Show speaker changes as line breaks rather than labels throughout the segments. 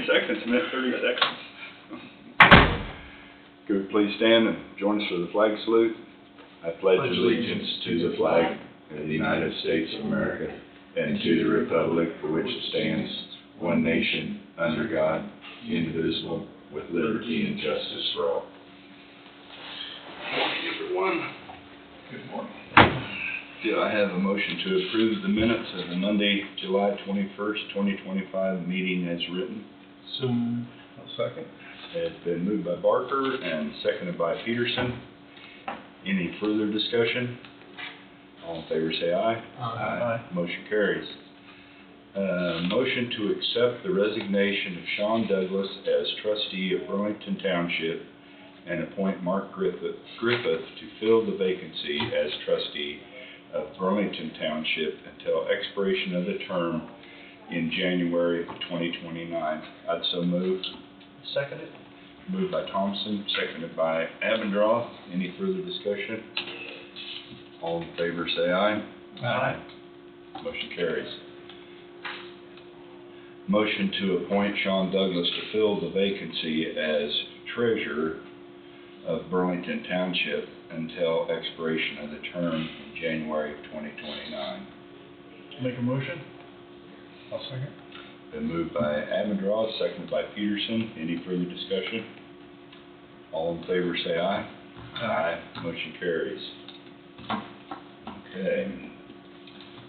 seconds meant 30 seconds. Could we please stand and join us for the flag salute? I pledge allegiance to the flag of the United States of America and to the republic for which it stands, one nation, under God, indivisible, with liberty and justice for all. Good morning, everyone. Good morning. Do I have a motion to approve the minutes of the Monday, July 21st, 2025 meeting as written?
So, I'll second.
It's been moved by Barker and seconded by Peterson. Any further discussion? All in favor say aye.
Aye.
Motion carries. Motion to accept the resignation of Sean Douglas as trustee of Burlington Township and appoint Mark Griffith to fill the vacancy as trustee of Burlington Township until expiration of the term in January of 2029. I'd so move.
Second it.
Moved by Thompson, seconded by Abendroth. Any further discussion? All in favor say aye.
Aye.
Motion carries. Motion to appoint Sean Douglas to fill the vacancy as treasurer of Burlington Township until expiration of the term in January of 2029.
Make a motion. I'll second.
Been moved by Abendroth, seconded by Peterson. Any further discussion? All in favor say aye. Aye. Motion carries. Okay.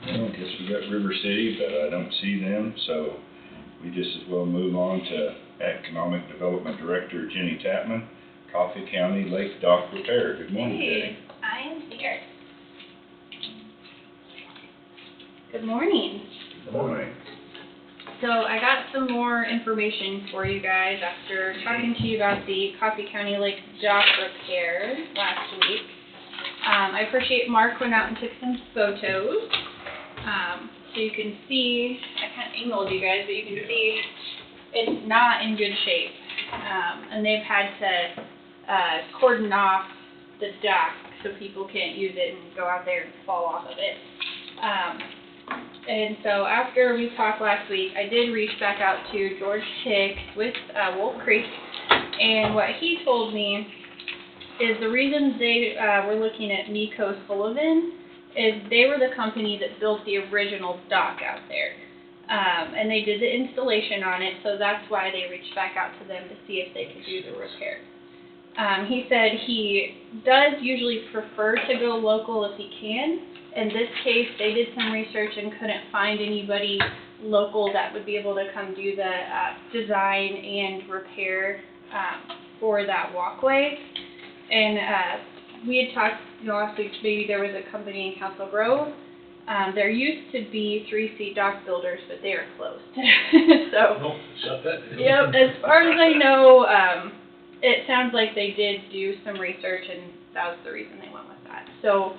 Well, I guess we got River City, but I don't see them, so we just as well move on to Economic Development Director Jenny Tapman, Coffee County Lake Dock Repair. Good morning, Jenny.
I am here. Good morning.
Good morning.
So I got some more information for you guys after talking to you about the Coffee County Lake Dock Repair last week. I appreciate Mark went out and took some photos. So you can see, I kind of angled you guys, but you can see it's not in good shape. And they've had to cordon off the dock so people can't use it and go out there and fall off of it. And so after we talked last week, I did reach back out to George Hicks with Wolf Creek, and what he told me is the reason they were looking at Mikko Sullivan is they were the company that built the original dock out there. And they did the installation on it, so that's why they reached back out to them to see if they could do the repair. He said he does usually prefer to go local if he can. In this case, they did some research and couldn't find anybody local that would be able to come do the design and repair for that walkway. And we had talked last week, maybe there was a company in Council Grove. There used to be 3C dock builders, but they are closed. So,
Oh, shut that down.
yep, as far as I know, it sounds like they did do some research, and that was the reason they went with that. So,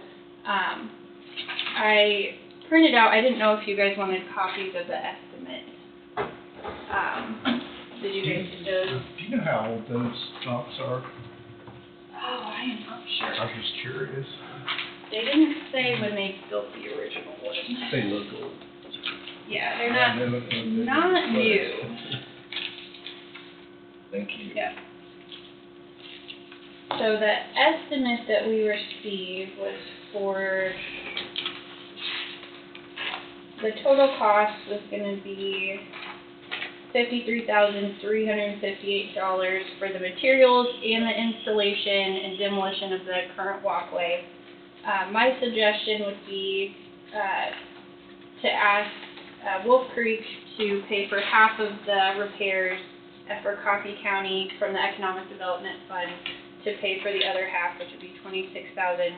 I printed out, I didn't know if you guys wanted copies of the estimate. Did you guys get those?
Do you know how old those docks are?
Oh, I am not sure.
I was just curious.
They didn't say when they built the original one.
They look old.
Yeah, they're not new.
Thank you.
Yeah. So the estimate that we received was for, the total cost was going to be $53,358 for the materials and the installation and demolition of the current walkway. My suggestion would be to ask Wolf Creek to pay for half of the repairs for Coffee County from the Economic Development Fund to pay for the other half, which would be $26,679.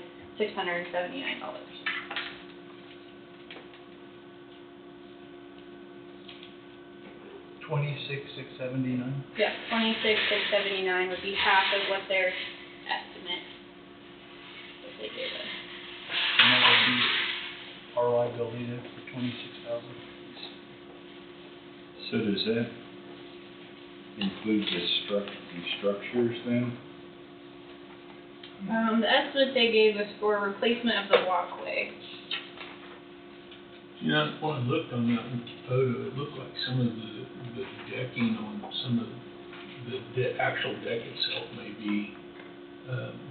$26,679.
Yeah, $26,679 would be half of what their estimate that they gave us.
And that would be our liability then for $26,000.
So does that include the structures then?
The estimate they gave was for replacement of the walkway.
You know, when I looked on that photo, it looked like some of the decking on some of the actual deck itself may be,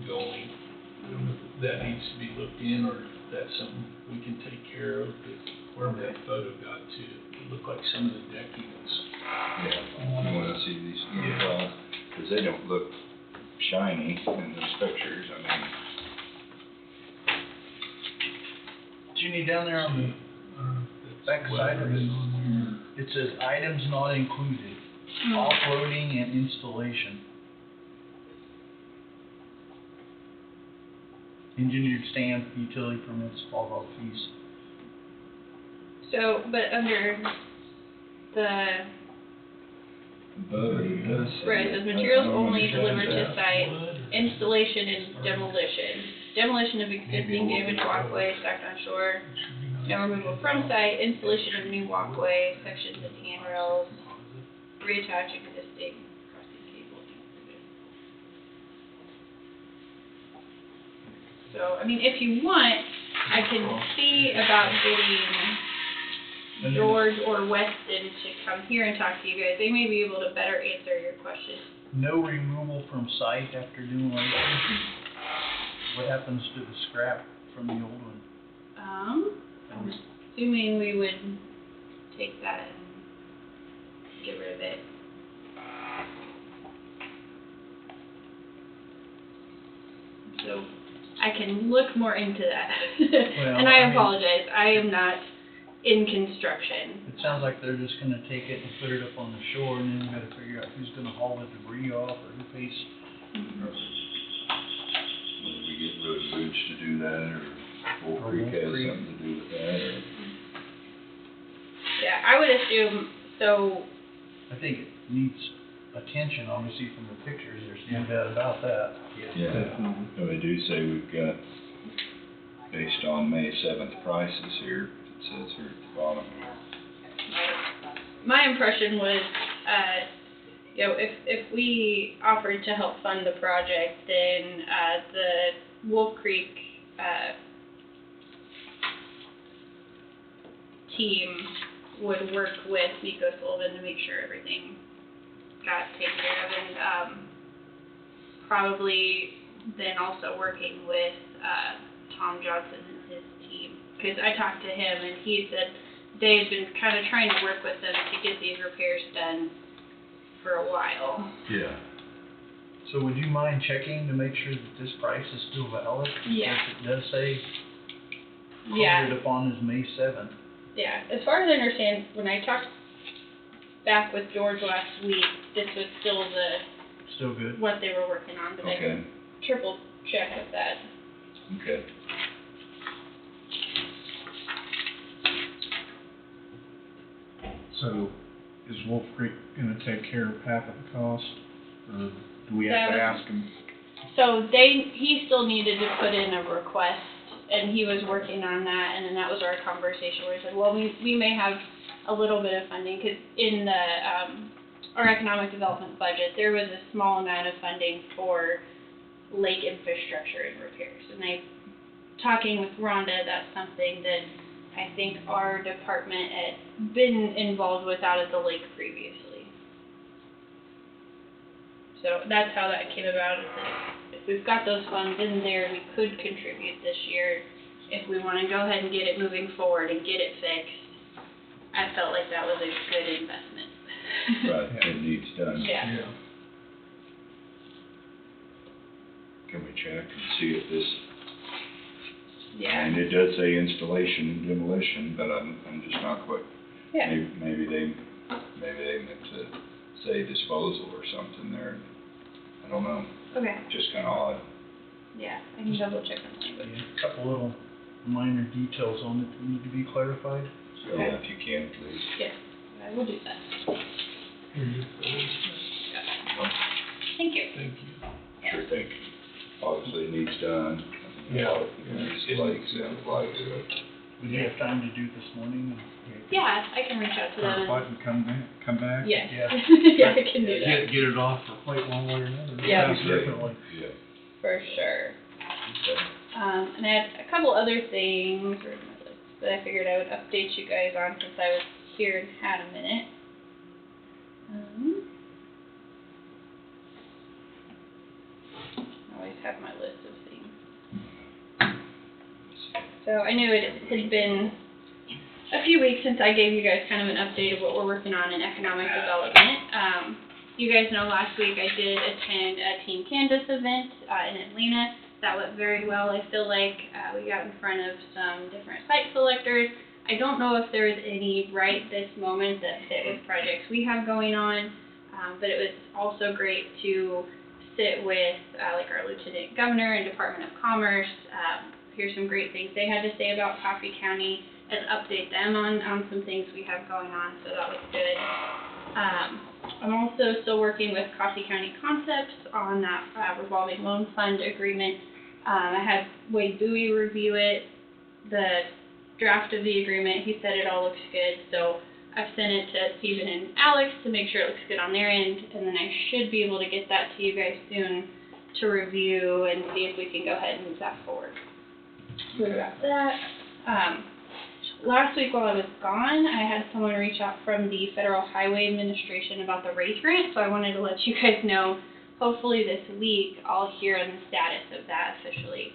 going. I don't know if that needs to be looked in, or if that's something we can take care of, but where that photo got to, it looked like some of the decking was.
Yeah, you wanna see these, cause they don't look shiny in those pictures, I mean.
What you need down there on the back side of it, it says items not included, off-roading and installation. Engineered stamp, utility permits, $12 fees.
So, but under the,
But it does say
right, it
that.
says materials
I don't
only
understand
delivered to
that.
site, installation and demolition. Demolition of existing damaged walkway stacked on shore, and removal from site, installation of new walkway, sections and handrails, reattach existing crossing cable. So, I mean, if you want, I can see about getting George or Weston to come here and talk to you guys. They may be able to better answer your questions.
No removal from site after demolition. What happens to the scrap from the old one?
I'm assuming we would take that and get rid of it. So I can look more into that.
Well,
And
I
I
mean-
apologize, I am not in construction.
It sounds like they're just gonna take it and put it up on the shore, and then we gotta figure out who's gonna haul the debris off, or who pays.
Whether we get Road and Bridge to do that, or Wolf
Or
Creek
Wolf
has
Creek.
something to do with that, or.
Yeah, I would assume, so,
I think it needs attention, obviously, from the pictures, there's no doubt about that.
Yeah, and we do say we've got, based on May 7th prices here, it says here at the bottom.
my impression was, you know, if we offered to help fund the project, then, the Wolf Creek, team would work with Nico Sullivan to make sure everything got taken care of, and, probably then also working with, Tom Johnson and his team. Because I talked to him, and he said they had been kind of trying to work with them to get these repairs done for a while.
Yeah.
So would you mind checking to make sure that this price is still valid?
Yeah.
Because it does say
Yeah.
quoted upon is May 7th.
Yeah, as far as I understand, when I talked back with George last week, this was still
Still good?
what they were working on, but I
Okay,
can triple check with that.
okay.
So, is Wolf Creek gonna take care of half of the cost, or do we have to
That-
ask them?
So he still needed to put in a request, and he was working on that, and then that was our conversation where he said, well, we may have a little bit of funding, because in the, our economic development budget, there was a small amount of funding for lake infrastructure and repairs, and talking with Rhonda, that's something that I think our department had been involved with out at the lake previously. So that's how that came about, is that if we've got those funds in there, we could contribute this year. If we wanna go ahead and get it moving forward and get it fixed, I felt like that was a good investment.
Right, it needs done.
Yeah.
Can we check and see if this,
Yeah,
and it does say installation and demolition, but I'm just not quite,
yeah,
maybe they meant to say disposal or something there. I don't know,
okay,
just kinda odd.
yeah, I can double check on the language.
A couple little minor details on it that need to be clarified.
So if you can, please.
Yeah, I will do that.
Here, your photos.
Thank you.
Thank you.
Sure thing. Obviously it needs done.
Yeah.
These lakes and like,
Would you have time to do this morning?
Yeah, I can reach out to them.
Clarify and come back?
Yes,
Yeah.
yeah, I can do that,
Get it off our plate one way or another.
Yeah.
Definitely.
yeah.
for sure.
Okay.
And I had a couple other things that I figured I would update you guys on since I was here and had a minute. have my list of things. So I knew it had been a few weeks since I gave you guys kind of an update of what we're working on in economic development. You guys know last week I did attend a Team Canvas event in Atlanta. That went very well. I feel like we got in front of some different site selectors. I don't know if there's any right this moment that fit with projects we have going on, but it was also great to sit with like our Lieutenant Governor and Department of Commerce, hear some great things they had to say about Coffee County, and update them on some things we have going on, so that was good. I'm also still working with Coffee County Concepts on that revolving loan fund agreement. I had Wade Bowie review it, the draft of the agreement. He said it all looks good, so I've sent it to Stephen and Alex to make sure it looks good on their end, and then I should be able to get that to you guys soon to review and see if we can go ahead and move that forward. So we got that. Last week while I was gone, I had someone reach out from the Federal Highway Administration about the RACE grant, so I wanted to let you guys know, hopefully this week, I'll hear on the status of that officially.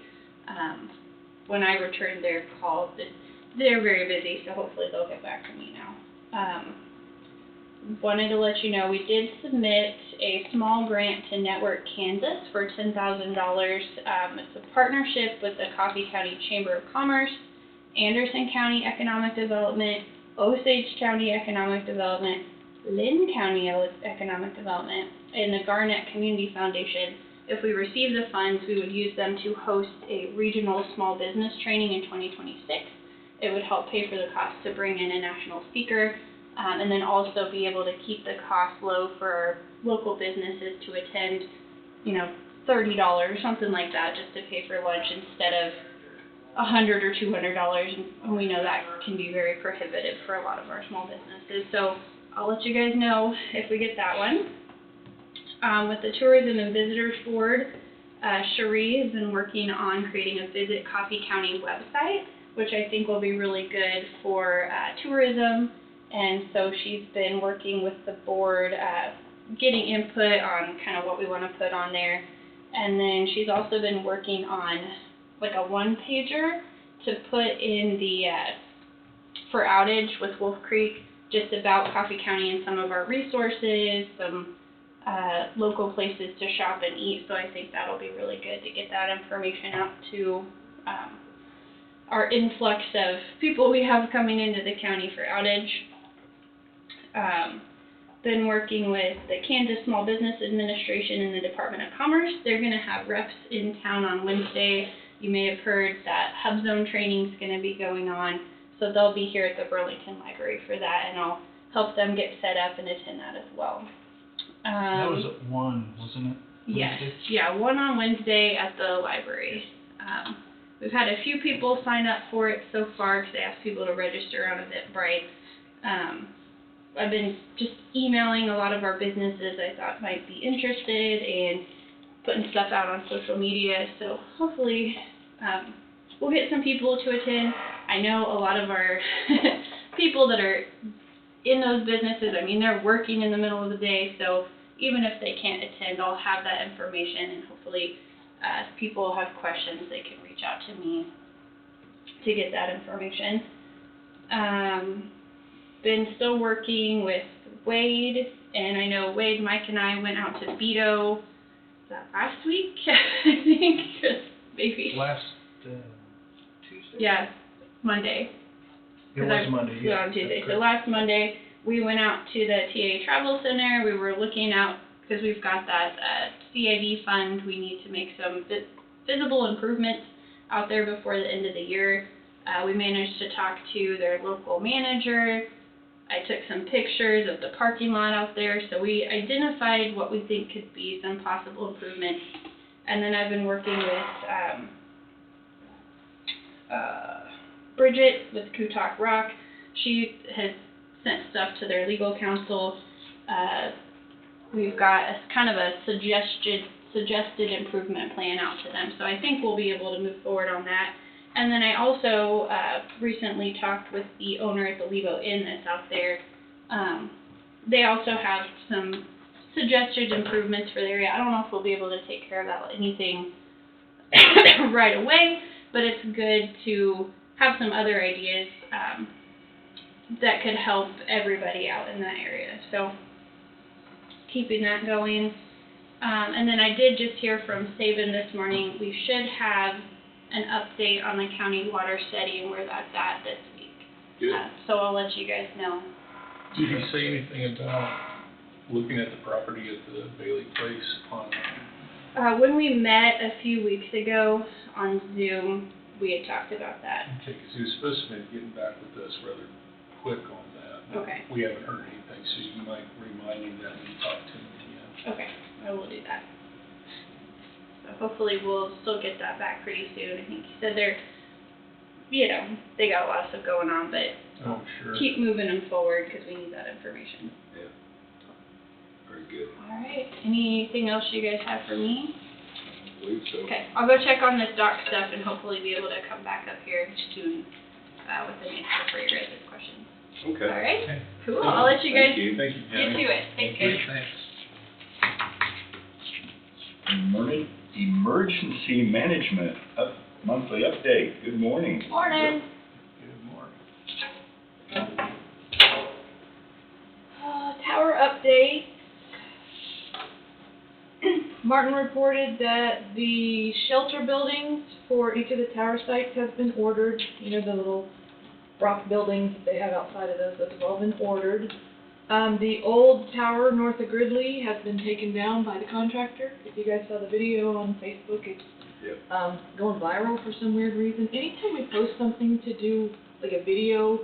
When I return their call, they're very busy, so hopefully they'll get back to me now. Wanted to let you know we did submit a small grant to Network Kansas for $10,000. It's a partnership with the Coffee County Chamber of Commerce, Anderson County Economic Development, Osage County Economic Development, Lynn County Economic Development, and the Garnett Community Foundation. If we receive the funds, we would use them to host a regional small business training in 2026. It would help pay for the cost to bring in a national speaker, and then also be able to keep the cost low for our local businesses to attend, $30 or something like that, just to pay for lunch instead of $100 or $200, and we know that can be very prohibitive for a lot of our small businesses. So I'll let you guys know if we get that one. With the Tourism and Visitors Board, Cherie has been working on creating a Visit Coffee County website, which I think will be really good for tourism, and so she's been working with the board, getting input on kind of what we want to put on there, and then she's also been working on like a one-pager to put in the, for outage with Wolf Creek, just about Coffee County and some of our resources, some local places to shop and eat, so I think that'll be really good to get that information out to our influx of people we have coming into the county for outage. Been working with the Kansas Small Business Administration and the Department of Commerce. They're going to have reps in town on Wednesday. You may have heard that Hub Zone training is going to be going on, so they'll be here at the Burlington Library for that, and I'll help them get set up and attend that as well.
That was at 1, wasn't it?
Yes,
Wednesday?
yeah, 1 on Wednesday at the library. We've had a few people sign up for it so far because they asked people to register on Eventbrite. I've been just emailing a lot of our businesses I thought might be interested and putting stuff out on social media, so hopefully we'll get some people to attend. I know a lot of our people that are in those businesses, they're working in the middle of the day, so even if they can't attend, I'll have that information, and hopefully if people have questions, they can reach out to me to get that information. Been still working with Wade, and I know Wade, Mike, and I went out to Beto, was that last week? I think, maybe.
Last Tuesday?
Yeah, Monday.
It was Monday,
Yeah,
yeah.
on Tuesday. So last Monday, we went out to the TA Travel Center. We were looking out, because we've got that CID fund, we need to make some visible improvements out there before the end of the year. We managed to talk to their local manager. I took some pictures of the parking lot out there, so we identified what we think could be some possible improvements. And then I've been working with Bridget with Kutak Rock. She has sent stuff to their legal counsel. We've got kind of a suggested improvement plan out to them, so I think we'll be able to move forward on that. And then I also recently talked with the owner at the Levo Inn that's out there. They also have some suggested improvements for the area. I don't know if we'll be able to take care of that, anything right away, but it's good to have some other ideas that could help everybody out in that area. So keeping that going. And then I did just hear from Saban this morning. We should have an update on the county water study and where that's at this week.
Good.
So I'll let you guys know.
Did he say anything about looking at the property at the Bailey Place on?
When we met a few weeks ago on Zoom, we had talked about that.
Okay, because he was supposed to be getting back with us rather quick on that.
Okay.
We haven't heard anything, so you might remind him that when you talk to him again.
Okay, I will do that. So hopefully we'll still get that back pretty soon. I think he said they're, they got a lot of stuff going on, but
Oh, sure.
keep moving them forward because we need that information.
Yeah. Very good.
All right. Anything else you guys have for me?
I believe so.
Okay, I'll go check on this dock stuff and hopefully be able to come back up here soon with an answer for your guys' questions.
Okay.
All right.
Okay.
Cool. I'll let you guys
Thank you.
Thank you,
get to it. Thank you.
Thanks.
Emergency management monthly update. Good morning.
Morning.
Good morning.
Tower update. Martin reported that the shelter buildings for each of the tower sites have been ordered. You know, the little rock buildings that they have outside of those have all been ordered. The old tower north of Gridley has been taken down by the contractor. If you guys saw the video on Facebook, it's going viral for some weird reason. Anytime we post something to do, like a video,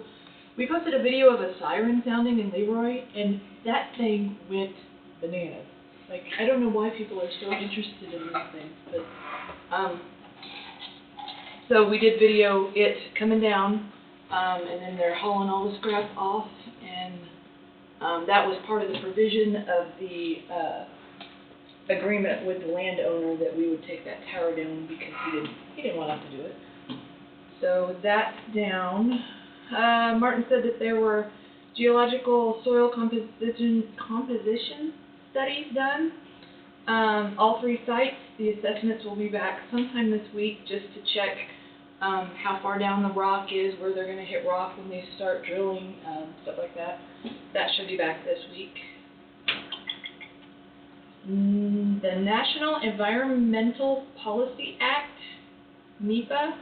we posted a video of a siren sounding in Leroy, and that thing went bananas. Like, I don't know why people are so interested in these things, but, so we did video it coming down, and then they're hauling all the scrap off, and, that was part of the provision of the, agreement with the landowner that we would take that tower down because he didn't want us to do it. So that's down. Martin said that there were geological soil composition studies done. All 3 sites, the assessments will be back sometime this week just to check how far down the rock is, where they're going to hit rock when they start drilling, stuff like that. That should be back this week. The National Environmental Policy Act, NEPA,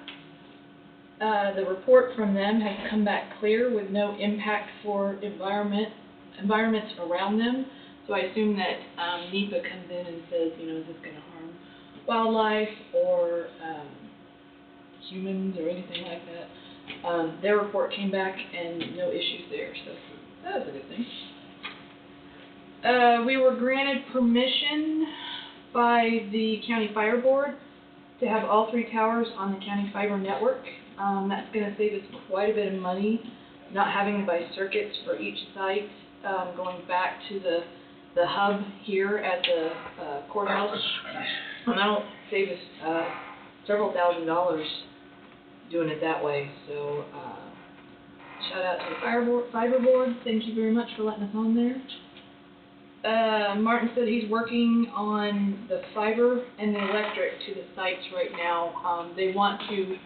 the report from them has come back clear with no impact for environments around them. So I assume that NEPA comes in and says, is this going to harm wildlife or humans or anything like that. Their report came back and no issues there, so that was a good thing. We were granted permission by the county fire board to have all 3 towers on the county fiber network. That's going to save us quite a bit of money, not having to buy circuits for each site, going back to the hub here at the courthouse. And that'll save us several $1,000s doing it that way. So shout out to the fiber board. Thank you very much for letting us on there. Martin said he's working on the fiber and the electric to the sites right now. They want to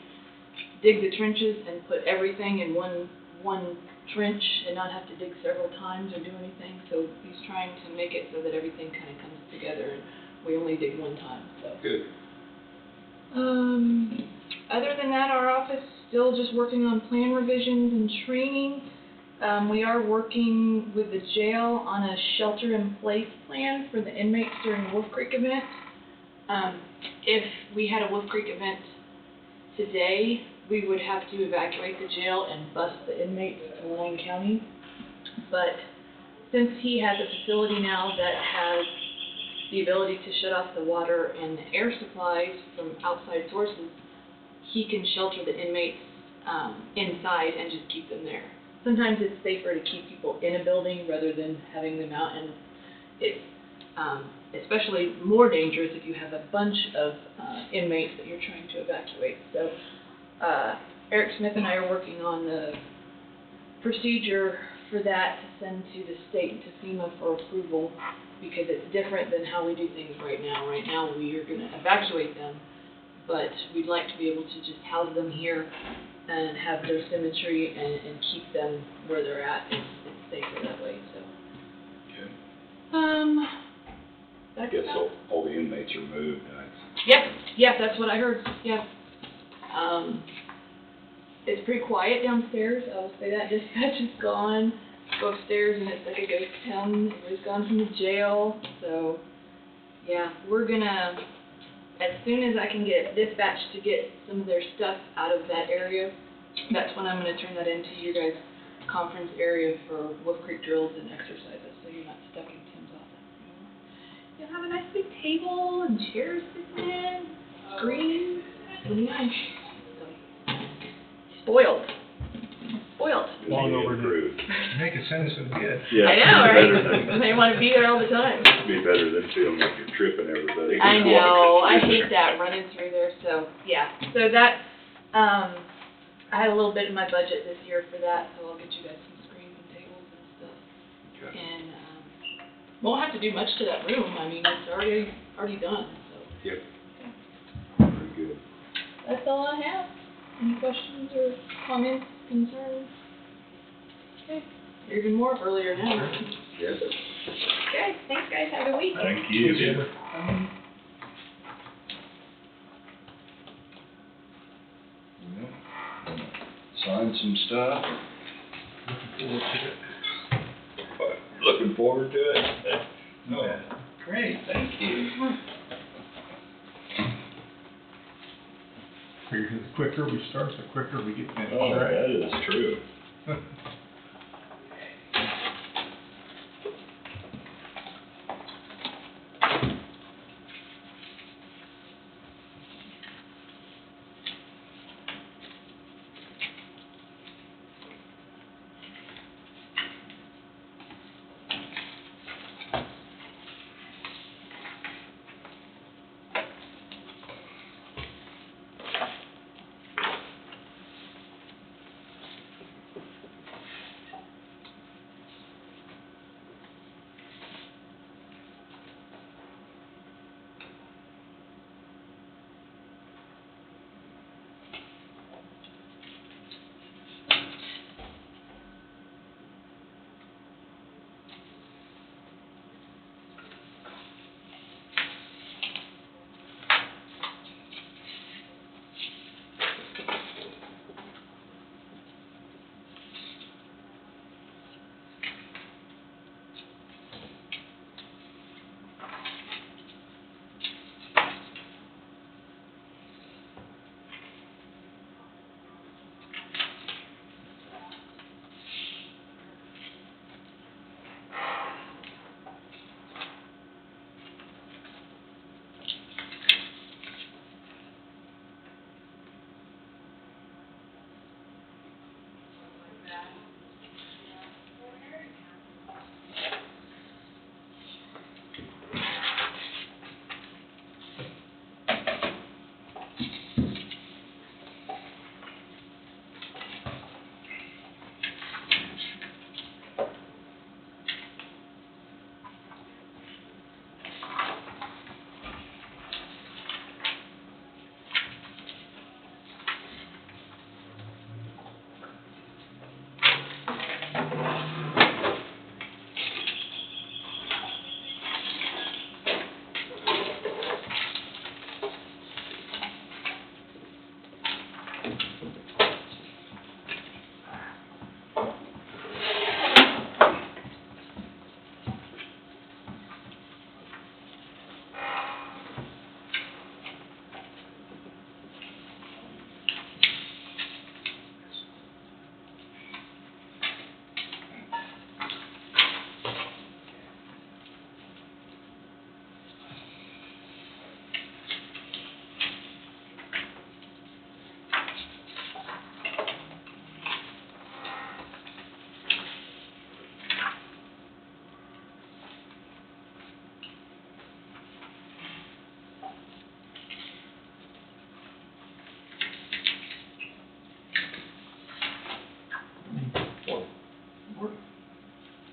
dig the trenches and put everything in one trench and not have to dig several times or do anything. So he's trying to make it so that everything kind of comes together and we only dig one time. So
Good.
Other than that, our office is still just working on plan revisions and training. We are working with the jail on a shelter-in-place plan for the inmates during Wolf Creek event. If we had a Wolf Creek event today, we would have to evacuate the jail and bus the inmates to Lane County. But since he has a facility now that has the ability to shut off the water and the air supplies from outside sources, he can shelter the inmates inside and just keep them there. Sometimes it's safer to keep people in a building rather than having them out, and it's especially more dangerous if you have a bunch of inmates that you're trying to evacuate. So Eric Smith and I are working on the procedure for that to send to the state and to FEMA for approval, because it's different than how we do things right now. Right now we are going to evacuate them, but we'd like to be able to just house them here and have their symmetry and keep them where they're at. It's safer that way, so.
Okay. I
That's
guess
about-
all the inmates are moved,
Yeah, that's what I heard, yeah. It's pretty quiet downstairs, I'll say that, dispatch is gone. Go upstairs and it's like a ghost town, everybody's gone from the jail, so, yeah, we're gonna, as soon as I can get dispatch to get some of their stuff out of that area, that's when I'm gonna turn that into your guys' conference area for Wolf Creek drills and exercises, so you're not stuck in Tim's office anymore. You'll have a nice big table and chairs sitting in, screens, it'll be nice. So, spoiled. Spoiled.
I
Long
think.
overdue.
Make it sound so good.
Yeah.
I know,
Better
right? They wanna be there all the time.
Be better than feeling like you're tripping everybody.
I know, I
walking
hate
through
that running through there, so, yeah. So that, I had a little bit in my budget this year for that, so I'll get you guys some screens and tables and stuff.
Okay.
And, won't have to do much to that room, I mean, it's already done, so.
Yep. Very good.
That's all I have. Any questions or comments, concerns? Okay, you're even more earlier now.
Yes.
Okay, thanks guys, have a good week.
Thank you. Sign some stuff. Looking forward to it. No.
Great, thank you.
Figure the quicker we start, the quicker we get finished.
Oh, that is true.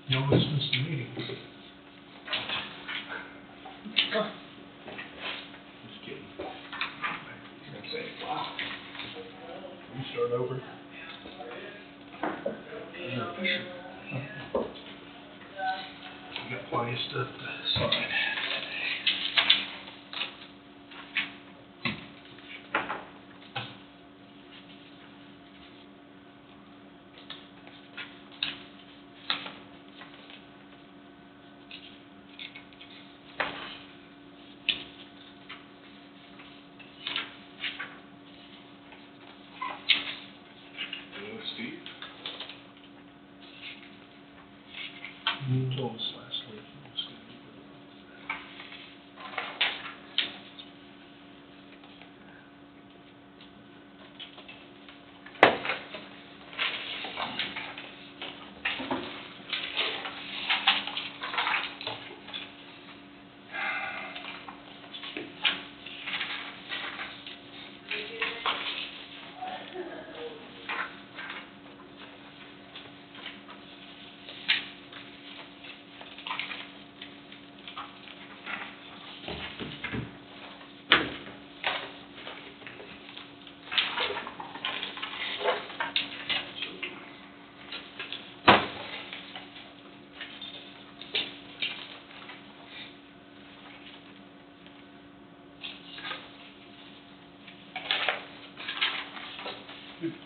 You almost missed the meeting.
Just kidding.
start over?
Yeah, for sure. We got plenty of stuff to sign.
Steve?
You told us last week it was gonna be.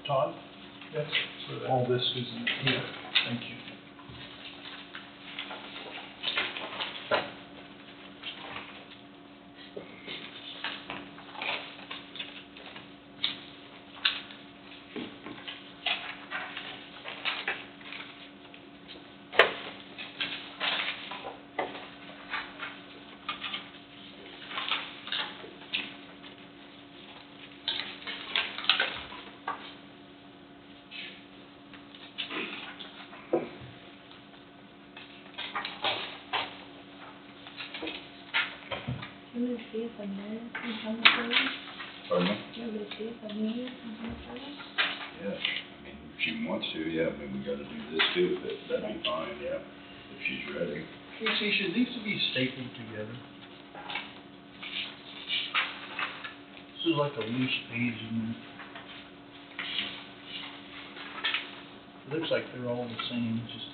Todd? Yes.
All this is in here.
Thank you.
You want me to see if I'm there and how much I am?
Pardon me?
You want me to see if I'm there and how much I am?
Yeah, I mean, if she wants to, yeah, I mean, we gotta do this too, but that'd be fine, yeah, if she's ready.
Casey, should these be stapled together? This is like a loose page in there. It looks like they're all the same, just.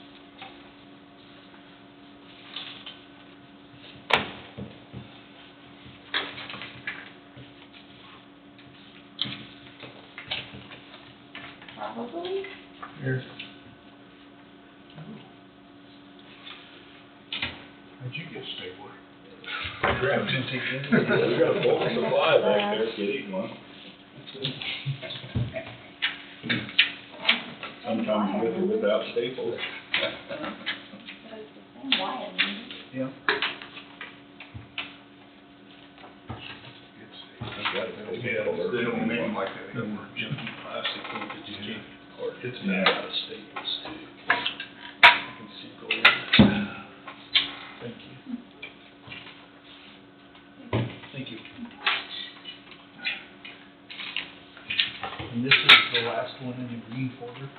Probably.
Here. How'd you get stapler? Grabbed it together.
We got a bulk supply back there, getting one. Sometimes with or without staples.
Yeah.
Yeah, they don't make them like that, no more junky plastic ones that you can't, or it's made out of staples too. I can see gold. Thank you.
Thank you. And this is the last one in the green folder.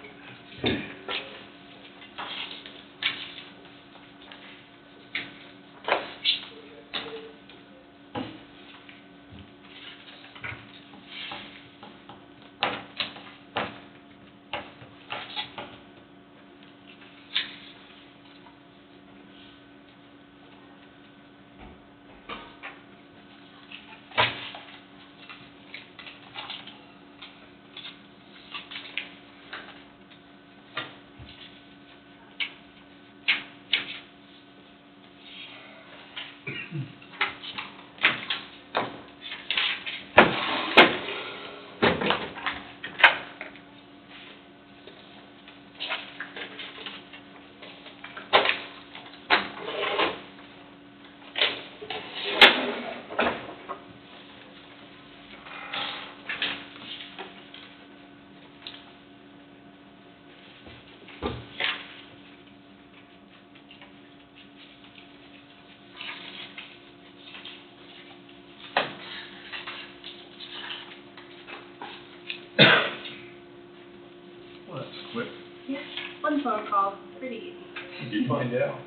Well, that's quick.
Yeah, one phone call, pretty easy.
Did you find out?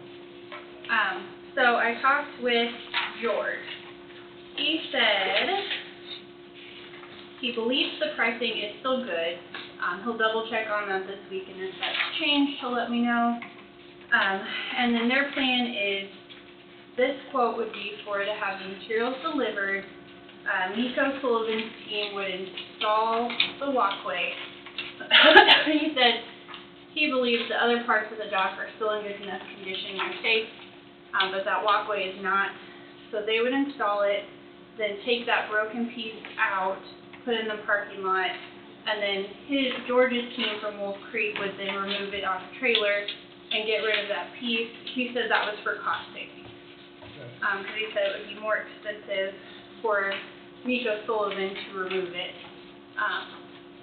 So I talked with George. He said he believes the pricing is still good. He'll double check on that this week, and if that's changed, he'll let me know. And then their plan is, this quote would be for to have the materials delivered. Nico Sullivan's team would install the walkway. He said he believes the other parts of the dock are still in good enough condition and safe, but that walkway is not. So they would install it, then take that broken piece out, put it in the parking lot, and then George's team from Wolf Creek would then remove it off the trailer and get rid of that piece. He said that was for cost savings. Because he said it would be more expensive for Nico Sullivan to remove it.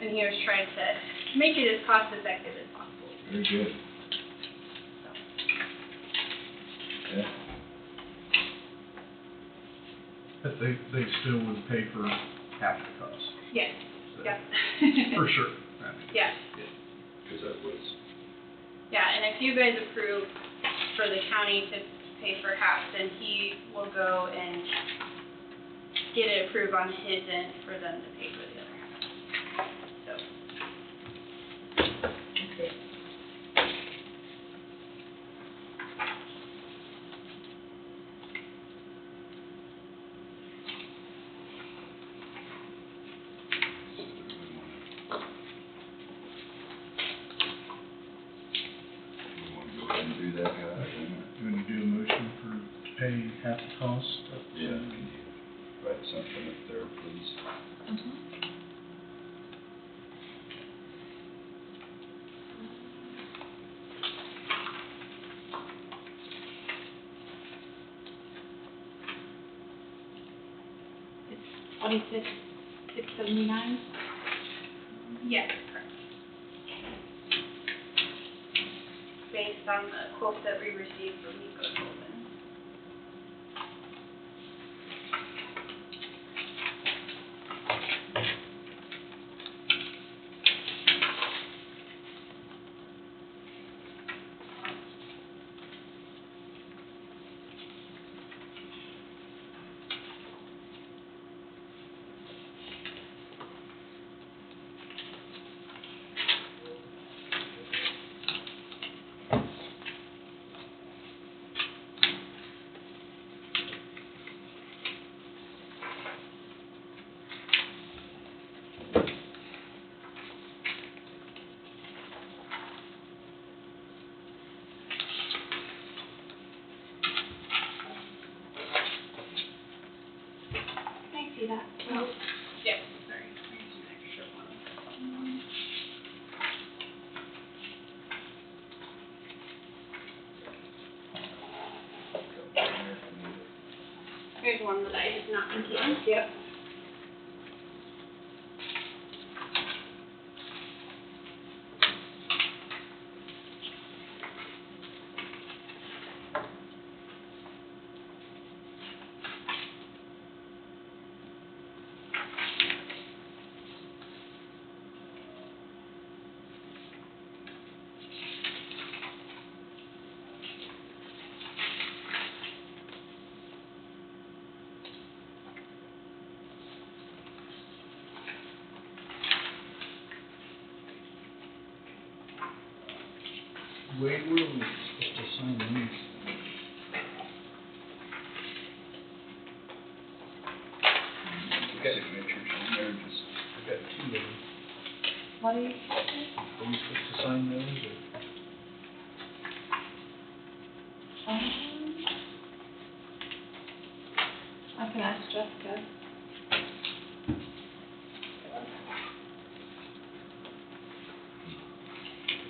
And he was trying to make it as cost effective as possible.
Very good. Yeah.
But they still would pay for half the cost.
Yes.
So,
Yep.
For sure.
Yeah.
Because that was,
Yeah, and if you guys approve for the county to pay for half, then he will go and get it approved on his end for them to pay for the other half. So,
okay. We want to go ahead and do that, guys.
You want to do a motion to pay half the cost?
Yeah, can you write something up there, please?
It's $26,679.
yes, correct. Based on the quote that we received from Nico Sullivan.
Can I see that?
Oh, yes, sorry. Here's an extra one. Here's one that I did not include.
Yep.
Where were we supposed to sign these?
Signatures on there, just.
I've got two of them.
What are you?
Are we supposed to sign those, or?
I can ask Jessica.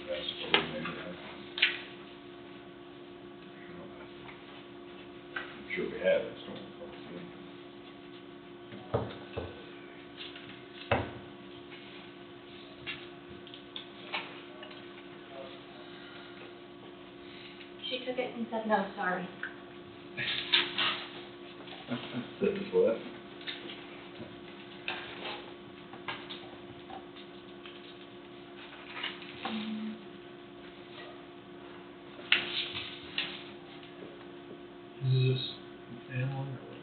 That's what we made it. I'm sure we have it, so.
She took it and said, no, sorry.
This is what?
Is this family or what?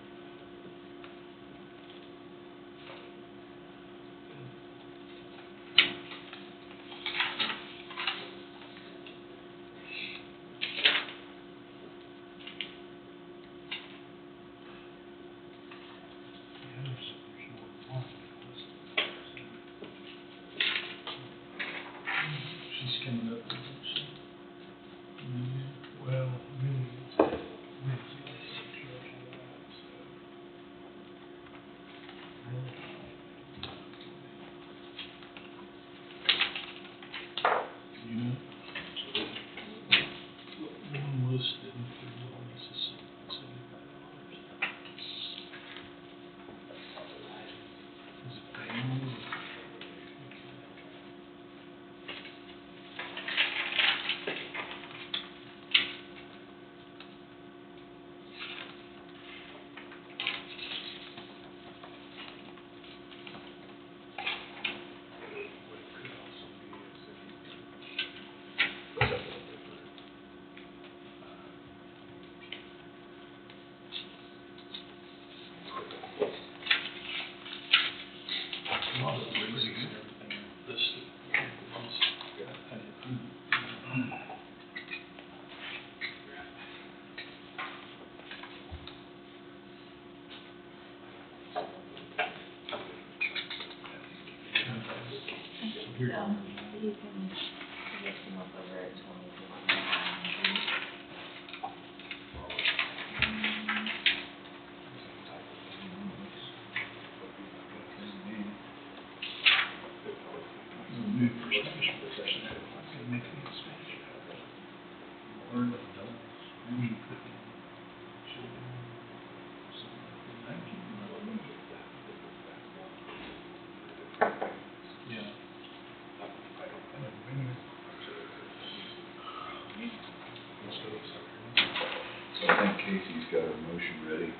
Here.
You can just come up over it, tell me if you want to.
New for special possession. Make it special. Learn what it does. Maybe you put in.
Yeah.
So I think Casey's got a motion ready.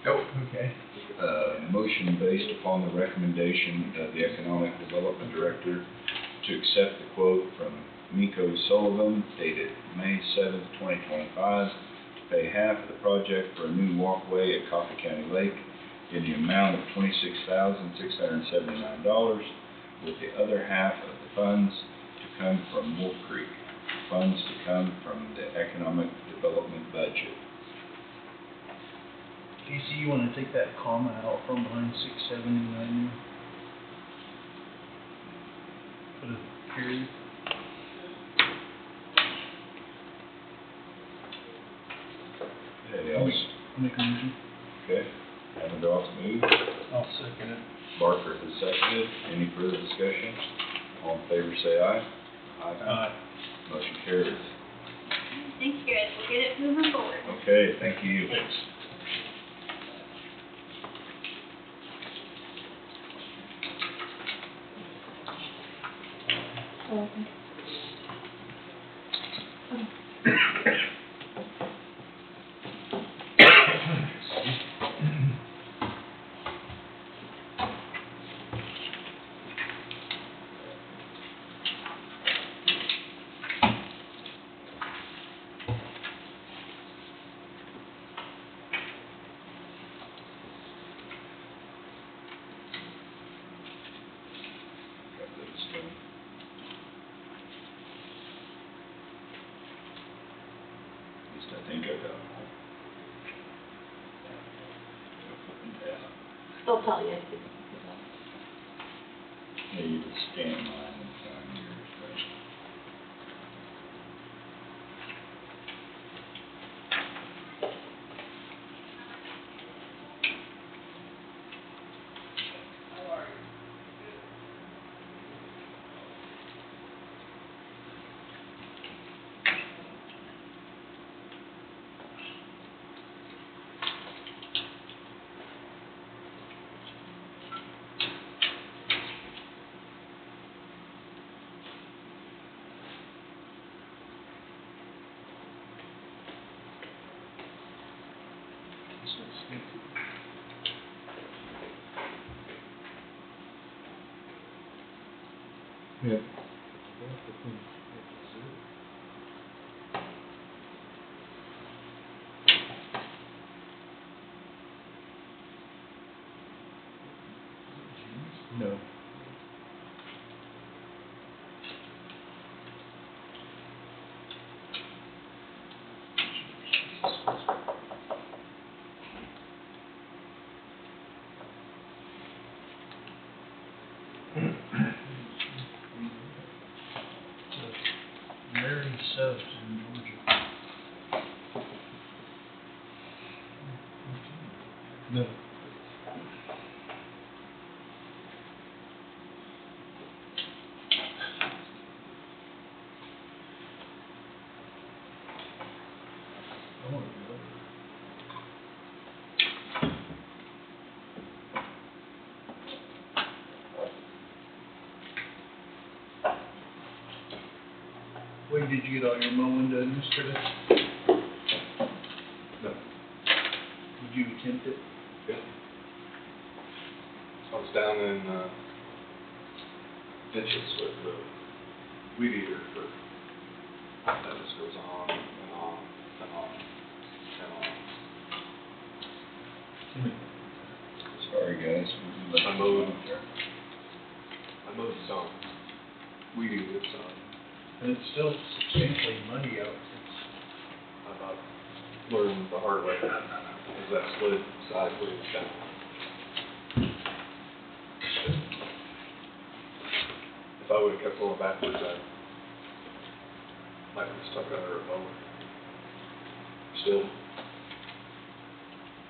Oh, okay.
Motion based upon the recommendation of the Economic Development Director to accept the quote from Miko Sullivan dated May 7th, 2025, to pay half of the project for a new walkway at Coffee County Lake in the amount of $26,679, with the other half of the funds to come from Wolf Creek, funds to come from the Economic Development budget.
Casey, you wanna take that comma out from behind 679? Put a period.
Anything else?
I'll make a motion.
Okay. Adam's moved.
I'll second it.
Barker has seconded. Any further discussion? All in favor say aye. Motion carries.
Thanks, guys. We'll get it moving forward.
Okay, thank you.
Thanks.
Oh, okay.
Got this done. At least I think I got them all. Yeah.
They'll tell you.
Yeah, you just scan mine and sign yours, right?
Yep. No.
Mary Subs in Georgia.
No.
I wanna go. Wait, did you get all your mowing done yesterday?
No.
Did you attempt it?
Yeah. I was down in, ditches with the weed eater for, that just goes on and on and on and on.
Sorry, guys.
I mowed. I mowed some, weed eater some.
And it's still substantially muddy out.
I about learned the hard way, is that slid sideways down. If I would've kept going backwards, I might have stuck under a mower. Still,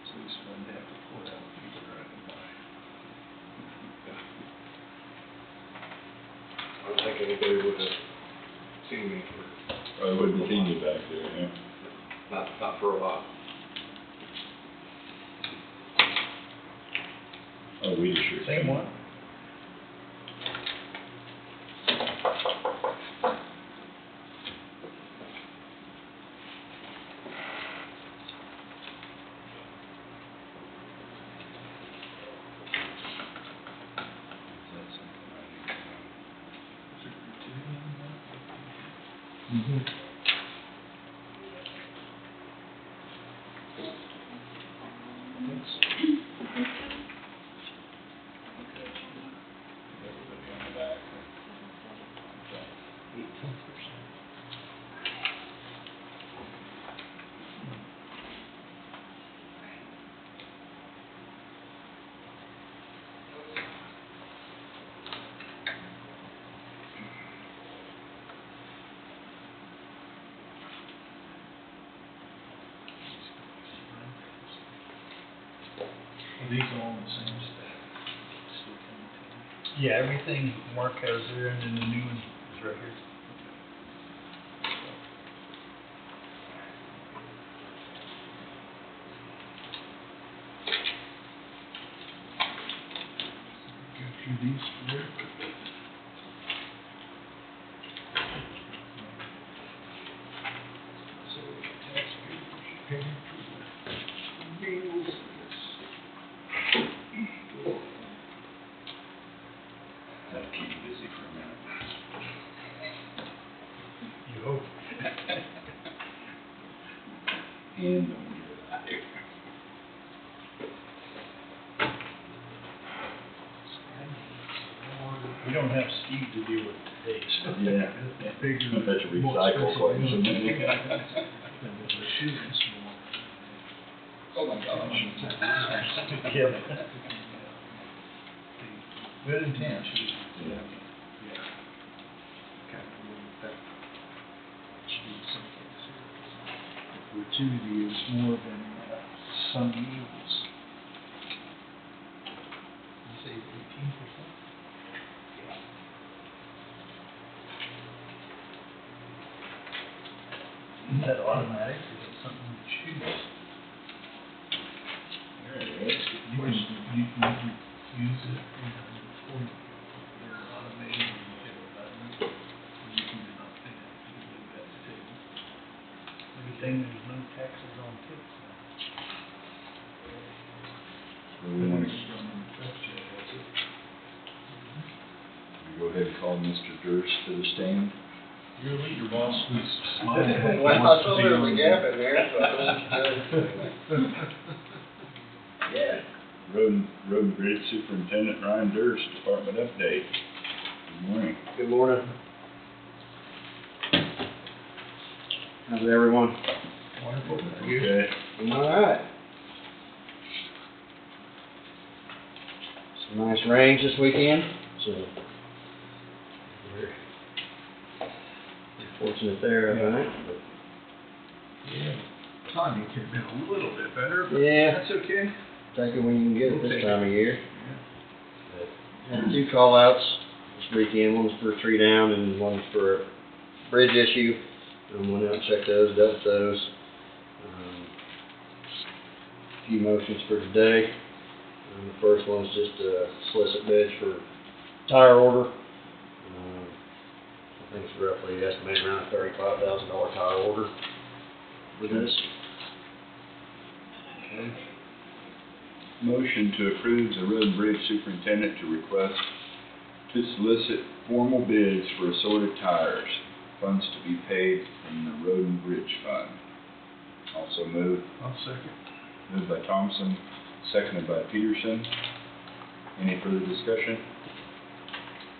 So this one, they have to pull it out, people driving by.
I don't think anybody would've seen me for,
I wouldn't have seen you back there, yeah.
not for a while.
Oh, we just sure.
Same one?
Mm-hmm.
Everybody on the back.
18%.
Are these all in the same spec? Still coming to
Yeah, everything Mark has there, and then the new one is right here.
Go through these four. So taxpayers paying for the meals,
That'll keep you busy for a minute.
You hope.
And don't do that.
We don't have Steve to deal with today, so.
Yeah.
Bigger.
That's a recycle question. Oh my gosh.
Kevin. Good intent.
Yeah.
Gratuity is more than some evils.
You say 18%? Is that automatic, or is it something you choose?
There it is.
You can use it, before they're automated, and you hit a button, and you can not pay it, you can leave that to table.
Everything, there's no taxes on tips now.
So we want to
That's it, that's it.
go ahead and call Mr. Durst to the stand.
You're a leader, boss.
Who's smiling?
Well, I saw there was a gap in there, so I told you to.
Yeah. Road and Bridge Superintendent Ryan Durst, Department update. Good morning.
Good morning. How's everyone?
Wonderful.
Okay.
I'm all right. Some nice rains this weekend, so we're fortunate there, I think.
Yeah, timing could have been a little bit better, but
Yeah.
that's okay.
Take it when you can get it
We'll
this
take
time
it.
of year. Had 2 call-outs this weekend. One's for a tree down and one's for a bridge issue. Went out and checked those, dealt with those. A few motions for today. The first one's just a solicit bids for tire order. I think it's roughly estimated around a $35,000 tire order for this.
Okay. Motion to approve the Road and Bridge Superintendent to request to solicit formal bids for assorted tires. Funds to be paid from the Road and Bridge Fund. Also moved.
I'll second.
Moved by Thompson, seconded by Peterson. Any further discussion?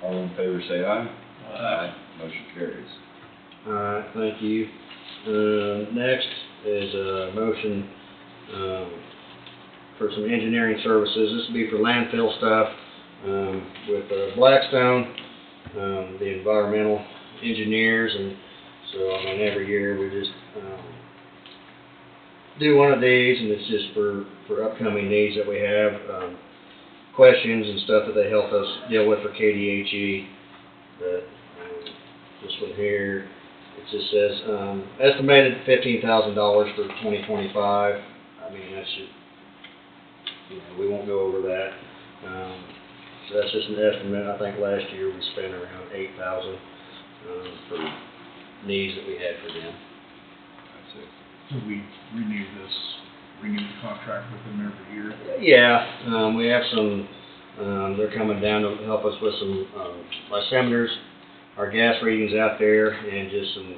All in favor say aye. Aye. Motion carries.
Alright, thank you. Next is a motion, for some engineering services. This will be for landfill stuff, with Blackstone. the environmental engineers, and so, I mean, every year we just, do one of these, and it's just for upcoming needs that we have, questions and stuff that they help us deal with for KDHE. But, this one here, it just says, estimated $15,000 for 2025. I mean, that should, you know, we won't go over that. So that's just an estimate. I think last year we spent around $8,000 for needs that we had for them.
That's it.
So we renew the contract with them every year.
Yeah, we have some, they're coming down to help us with some lysimeters, our gas readings out there, and just some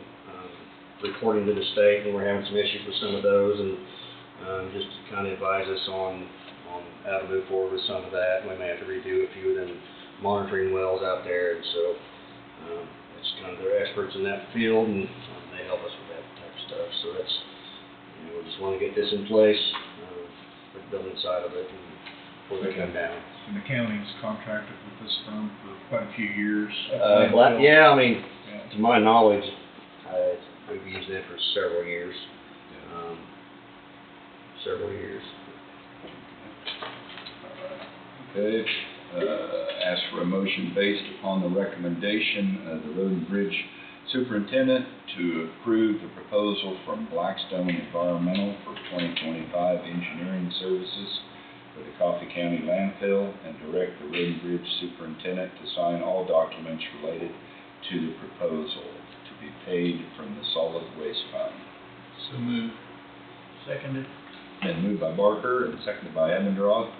reporting to the state, and we're having some issues with some of those, and just to kind of advise us on how to move forward with some of that. We may have to redo a few of them monitoring wells out there, and so it's kind of, they're experts in that field, and they help us with that type of stuff. So that's, you know, we just want to get this in place for the building side of it, and before they come down.
And the county's contracted with this firm for quite a few years.
Yeah, I mean,
Yeah.
to my knowledge, we've used them for several years. Several years.
Okay, ask for a motion based upon the recommendation of the Road and Bridge Superintendent to approve the proposal from Blackstone Environmental for 2025 engineering services for the Coffee County landfill, and direct the Road and Bridge Superintendent to sign all documents related to the proposal to be paid from the solid waste fund.
So move.
Seconded.
Been moved by Barker and seconded by Evandroth.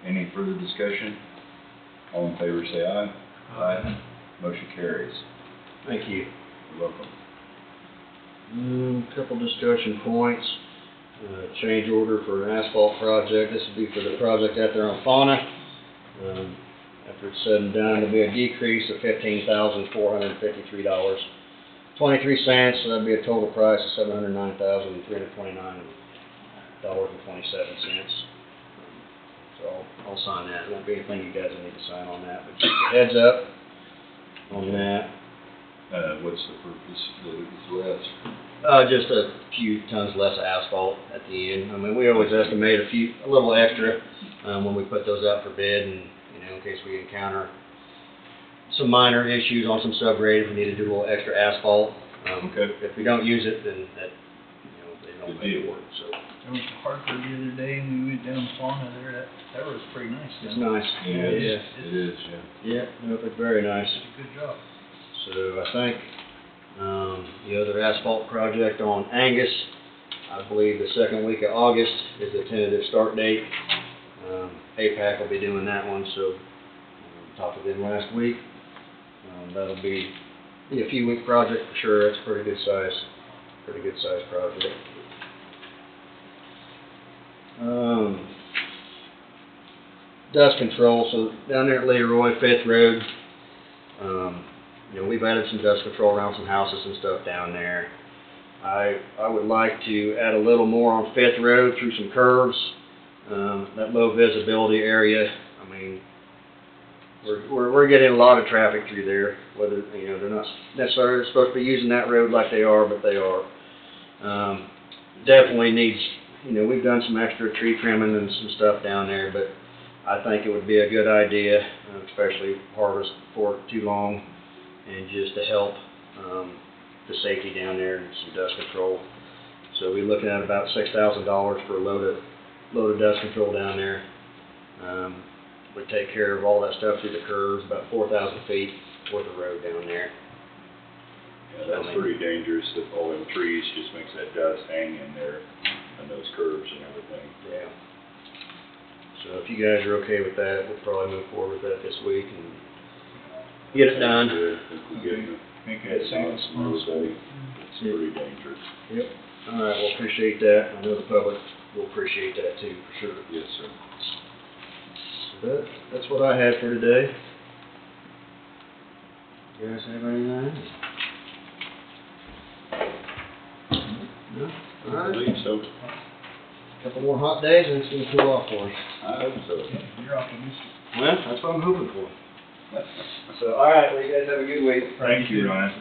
Any further discussion? All in favor say aye. Aye. Motion carries.
Thank you.
You're welcome.
Couple discussion points. Change order for an asphalt project. This will be for the project out there on Fauna. After it's said and done, there'll be a decrease of $15,453.23. So that'd be a total price of $709,329.27. So I'll sign that. It won't be anything you guys will need to sign on that, but just a heads up on that.
What's the purpose that it was less?
Just a few tons less asphalt at the end. I mean, we always estimate a little extra when we put those out for bid, and you know, in case we encounter some minor issues on some subgrade, if we need to do a little extra asphalt.
Okay.
If we don't use it, then that, you know, they don't make it work. So
I went to Hartford the other day and we went down Fauna there. That was pretty nice.
it's nice.
Yeah,
it
Yeah.
It is, yeah.
Yeah, no, it's very nice.
Did a good job.
So I think the other asphalt project on Angus, I believe the second week of August is the tentative start date. APAC will be doing that one, so talked to them last week. That'll be a few week project for sure. It's a pretty good size project. Dust control. So down there at Leroy, 5th Road, you know, we've added some dust control around some houses and stuff down there. I would like to add a little more on 5th Road through some curves, that low visibility area. I mean, we're getting a lot of traffic through there. Whether, you know, they're not necessarily supposed to be using that road like they are, but they are. Definitely needs, you know, we've done some extra tree trimming and some stuff down there, but I think it would be a good idea, especially harvest before too long, and just to help the safety down there and some dust control. So we're looking at about $6,000 for a load of dust control down there. We take care of all that stuff through the curves, about 4,000 feet worth of road down there.
Yeah, that's pretty dangerous if all them trees just makes that dust hang in there and those curves and everything.
Yeah. So if you guys are okay with that, we'll probably move forward with that this week and get it done.
Good. If we get the
Make it
heads
safe
on
as
some of those,
possible.
it's pretty dangerous.
Yep. All right, well, appreciate that. I know the public will appreciate that too, for sure.
Yes, sir.
So that's what I had for today. You guys have anything? No? All
I
right.
believe so.
Couple more hot days and it's gonna cool off for us.
I hope so.
You're optimistic.
Well, that's what I'm hoping for. So, all right, well, you guys have a good week.
Thank you, Ryan.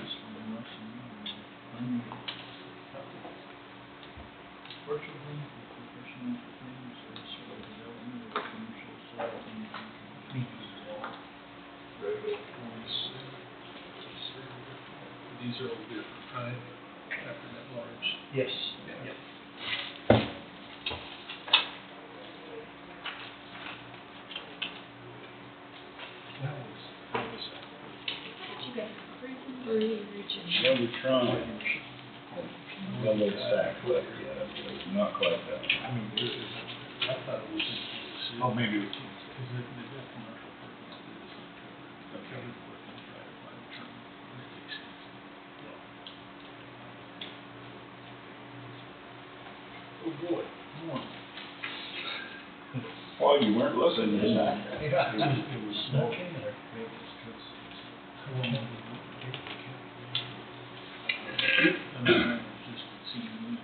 These are all different, right? After that large.
Yes.
Yeah.
Well, we're trying. Well, it's stacked up, yeah, not quite that.
I mean, I thought it was.
Oh, maybe.
Because they got commercial parking out there, it's not covered. Covered parking is right by the term. Really expensive. Oh, boy, more.
Well, you weren't listening, did I?
It was smoking there. It was just, I don't know. And then I just seen me.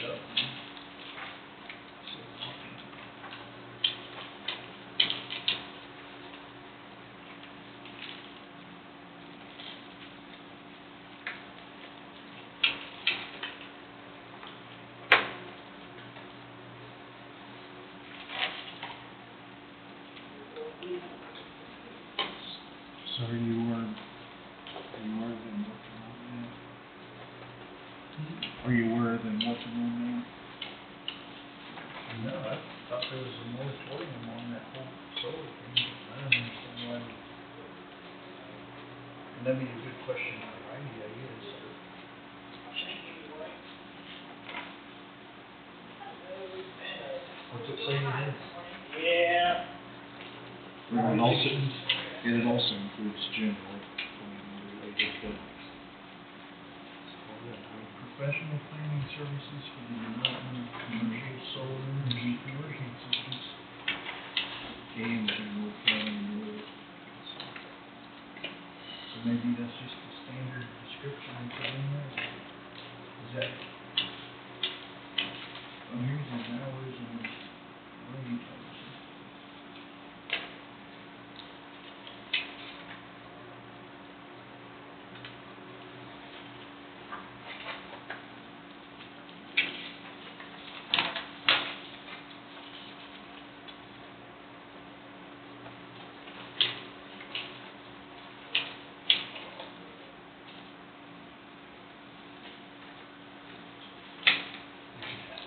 Shut up.
So you were then working on that? Are you were then working on that?
No, I thought there was a moratorium on that whole solar thing. I don't understand why. And that'd be a good question for Heidi, I guess. What's it saying it is?
And it also includes general planning related things.
Professional planning services for the development of commercial solar energy conversion systems.
And general planning related.
So maybe that's just the standard description we put in there. Is that? Well, here's the hours and rate.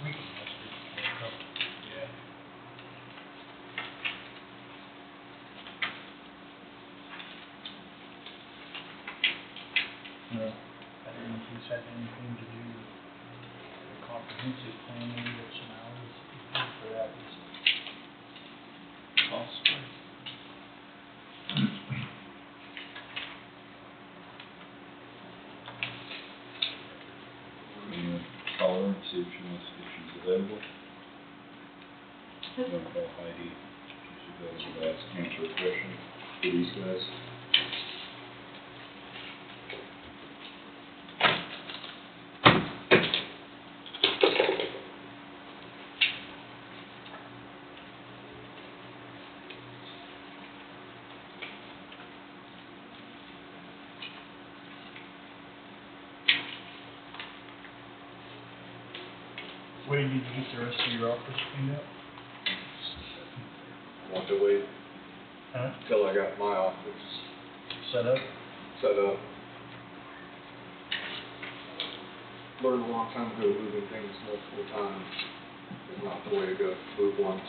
We can ask her for a couple.
Yeah.
No, I don't know if this had anything to do with the comprehensive planning, but some hours for that is possible.
We're gonna call her and see if she's available. We're gonna call Heidi, if she's available to answer a question for these guys.
When did you get the rest of your office cleaned up?
I want to wait
Huh?
till I got my office
Set up?
set up. Learned a long time ago, moving things multiple times is not the way to go. Move once.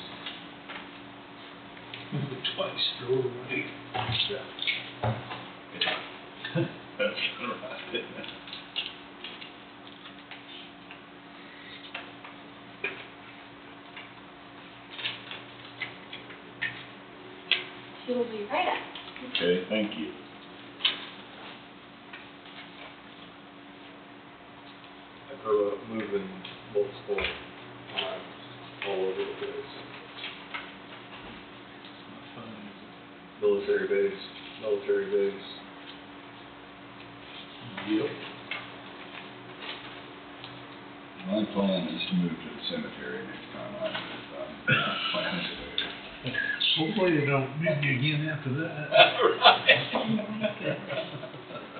Move it twice, throw it away.
Yeah.
That's right.
She will be right up.
Okay, thank you.
I grew up moving multiple times all over the place.
Not fun, is it?
Military base.
Yep.
My plan is to move to the cemetery next time I move. I'm planning to do it.
Hopefully they don't meet you again after that.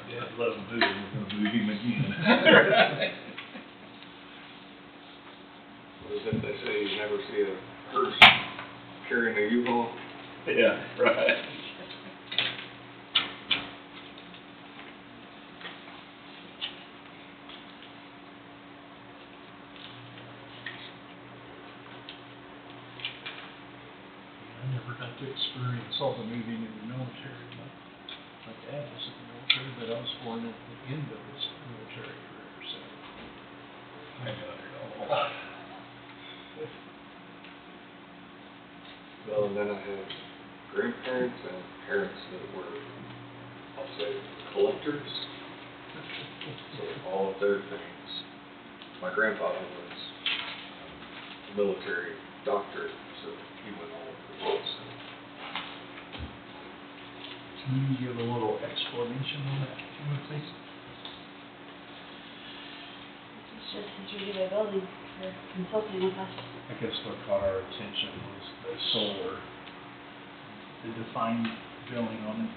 Yeah, let him do it, we're gonna boo him again.
What is it they say, you never see a hearse carrying a U-Haul?
Yeah, right.
I never got to experience all the moving in the military. My dad was in the military, but I was born at the end of his military career, so.
I got it all.
Well, and then I had grandparents and parents that were, I'll say, collectors. So all of their things. My grandfather was a military doctor, so he went all over the world. So
Can you give a little explanation on that, if you would, please?
It's just his regular building for consulting with us.
I guess what caught our attention was the solar, the defined billing on it.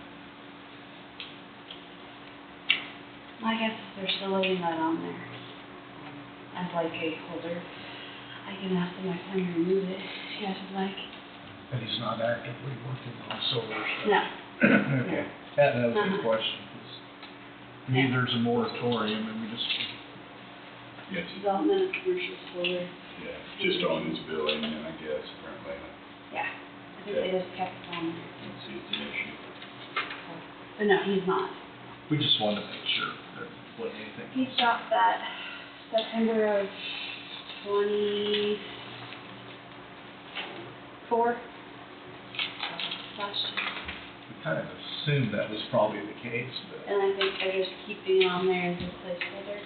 I guess they're still leaving that on there as like a holder. I can ask my son to remove it if you guys would like.
But he's not actively working on solar stuff.
No.
Okay, that was a good
Uh-huh.
question, 'cause
To me, there's a moratorium and we just,
Yes,
Development of commercial solar.
yeah, just on his billing, and I guess apparently,
Yeah. I think they just kept it on there.
let's see, it's an issue.
But no, he's not.
we just wanted to make sure that wasn't anything.
He stopped that September of 24. Last year.
We kind of assumed that was probably the case, but
And I think they're just keeping it on there as a placeholder.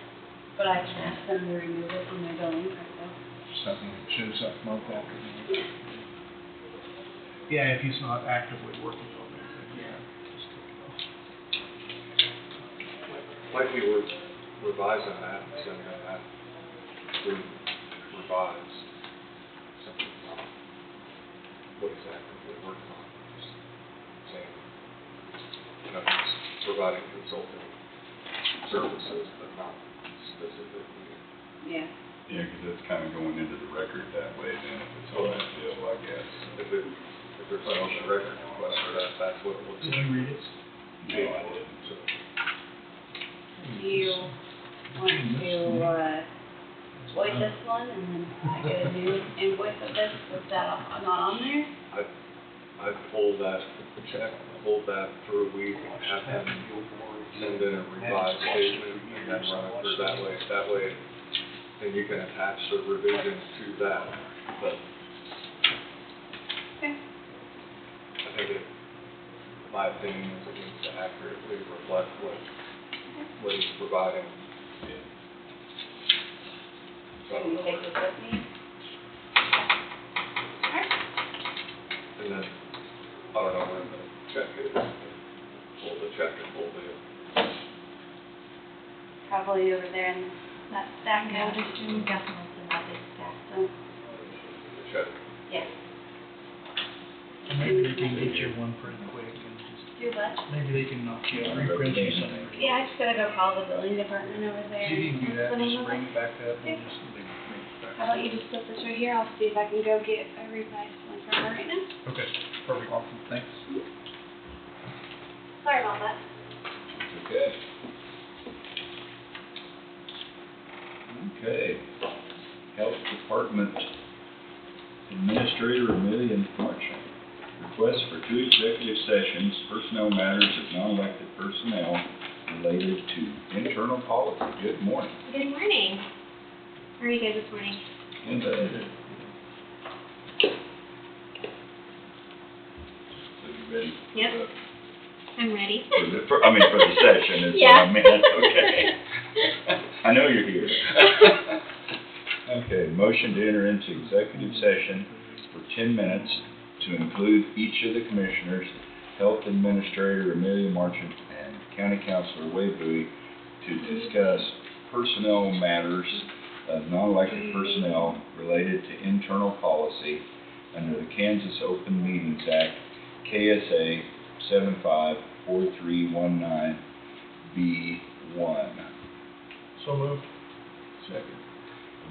But I can ask them to remove it from their billing cycle.
something that shows up month after month.
Yeah.
Yeah, if he's not actively working on it, then yeah, just take it off.
might be worth revising that and sending that revised. Something about what exactly we're working on. Just saying, he's providing consulting services, but not specifically.
Yeah.
Yeah, because it's kind of going into the record that way, then if it's on that bill, I guess.
If there's an open record request for that, that's what it looks
Did
like.
you read it?
No, I didn't.
So,
Do you want to, voice this one and then I get a new invoice of this with that not on there?
I'd hold that check, hold that for a week, have them send in a revised statement, and then run it through that way. That way, then you can attach the revision to that. But
Okay.
I think my opinion is it needs to accurately reflect what he's providing. So,
Can you take this with me?
and then, I don't know where the check is, pull the check and pull the,
Probably over there in that stack, I would assume. Got most of that big stack, so,
the check.
yeah.
Maybe they can get you one pretty quick and just,
Do what?
maybe they can knock you out, reprint you something.
Yeah, I just gotta go call the building department over there.
See if you can do that,
Put 'em
just
on
bring
it.
it back up
Yeah.
and just bring it back.
How about you just put this right here, I'll see if I can go get a revised one from her right now.
Okay, perfect, awesome, thanks.
Sorry about that.
Okay. Okay. Health Department Administrator Amelia Marchant. Request for 2 executive sessions, personnel matters of non-elected personnel related to internal policy. Good morning.
Good morning. How are you guys this morning?
And, so you ready? for
Yep.
the-
I'm ready.
for the session is what
Yeah.
I meant, okay. I know you're here. Okay, motion to enter into executive session for 10 minutes to include each of the commissioners, Health Administrator Amelia Marchant, and County Councilor Wade Bowie to discuss personnel matters of non-elected personnel related to internal policy under the Kansas Open Meetings Act, KSA 754319B1.
So moved. Second.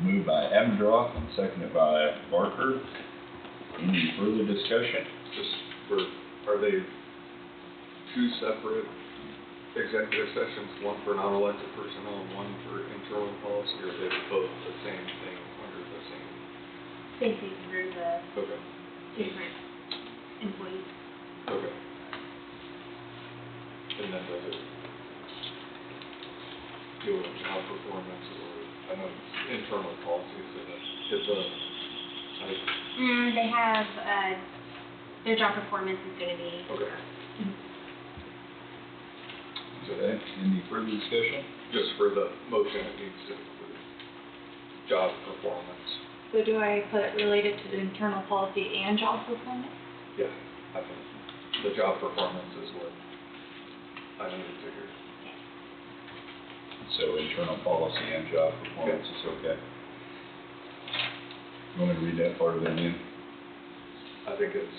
Moved by Abendroth and seconded by Barker. Any further discussion?
Just for, are they two separate executive sessions, one for non-elected personnel and one for internal policy, or are they both the same thing under the same?
Same thing for the
Okay,
different employees.
okay. And then does it deal with job performance, or, I know it's internal policies, and it's a,
They have, their job performance is gonna be.
okay.
Okay, any further discussion?
Just for the motion, it needs to include job performance.
So do I put it related to the internal policy and job performance?
Yeah, I think the job performance is what I needed to hear.
So internal policy and job performance is okay. You want me to read that part of it again?
I think it's.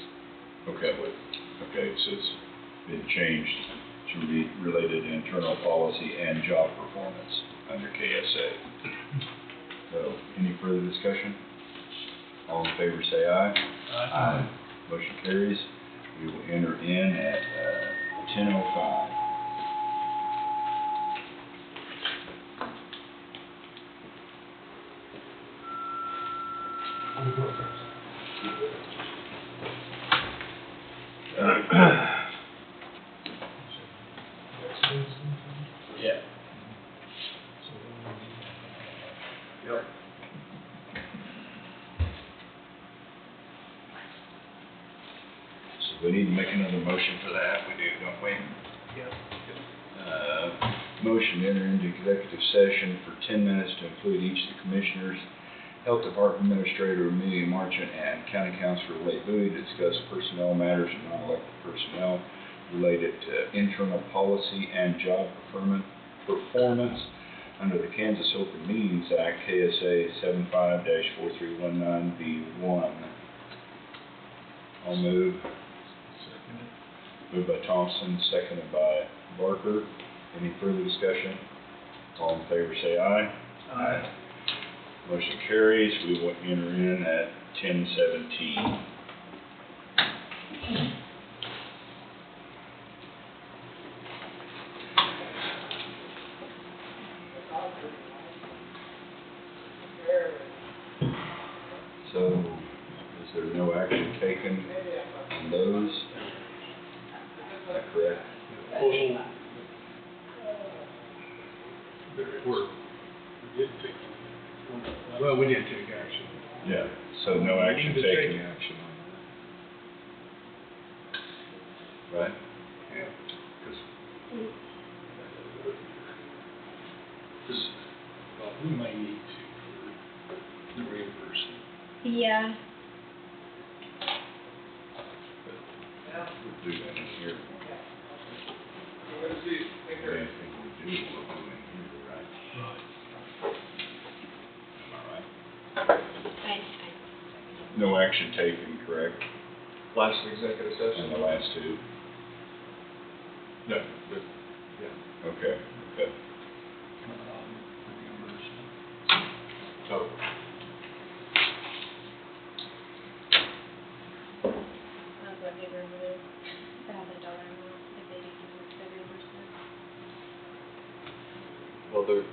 Okay, okay, so it's been changed to be related to internal policy and job performance under KSA. So, any further discussion? All in favor say aye. Aye. Motion carries. We will enter in at 10:05. Yeah.
Yep.
So we need to make another motion for that, we do, don't we?
Yep.
Motion to enter into executive session for 10 minutes to include each of the commissioners, Health Department Administrator Amelia Marchant, and County Councilor Lake Bowie to discuss personnel matters and non-elected personnel related to internal policy and job performance under the Kansas Open Meetings Act, KSA 75-4319B1. I'll move.
Second.
Moved by Thompson, seconded by Barker. Any further discussion? All in favor say aye.
Aye.
Motion carries. We will enter in at 10:17. So, is there no action taken on those? Is that correct?
Well, we did take action.
Yeah. So no action
We need to take
taken,
action on
right?
that. Because, we might need to, for the reimbursement.
Yeah.
We'll do that in here. Anything we do, we'll do in here, right?
Right.
Am I right?
Fine.
No action taken, correct?
Last executive session?
In the last two?
No, yeah.
Okay, okay.
Reimbursement.
Oh,
That's what they were with, $1,000 amount, if they do the reimbursement.
well, there.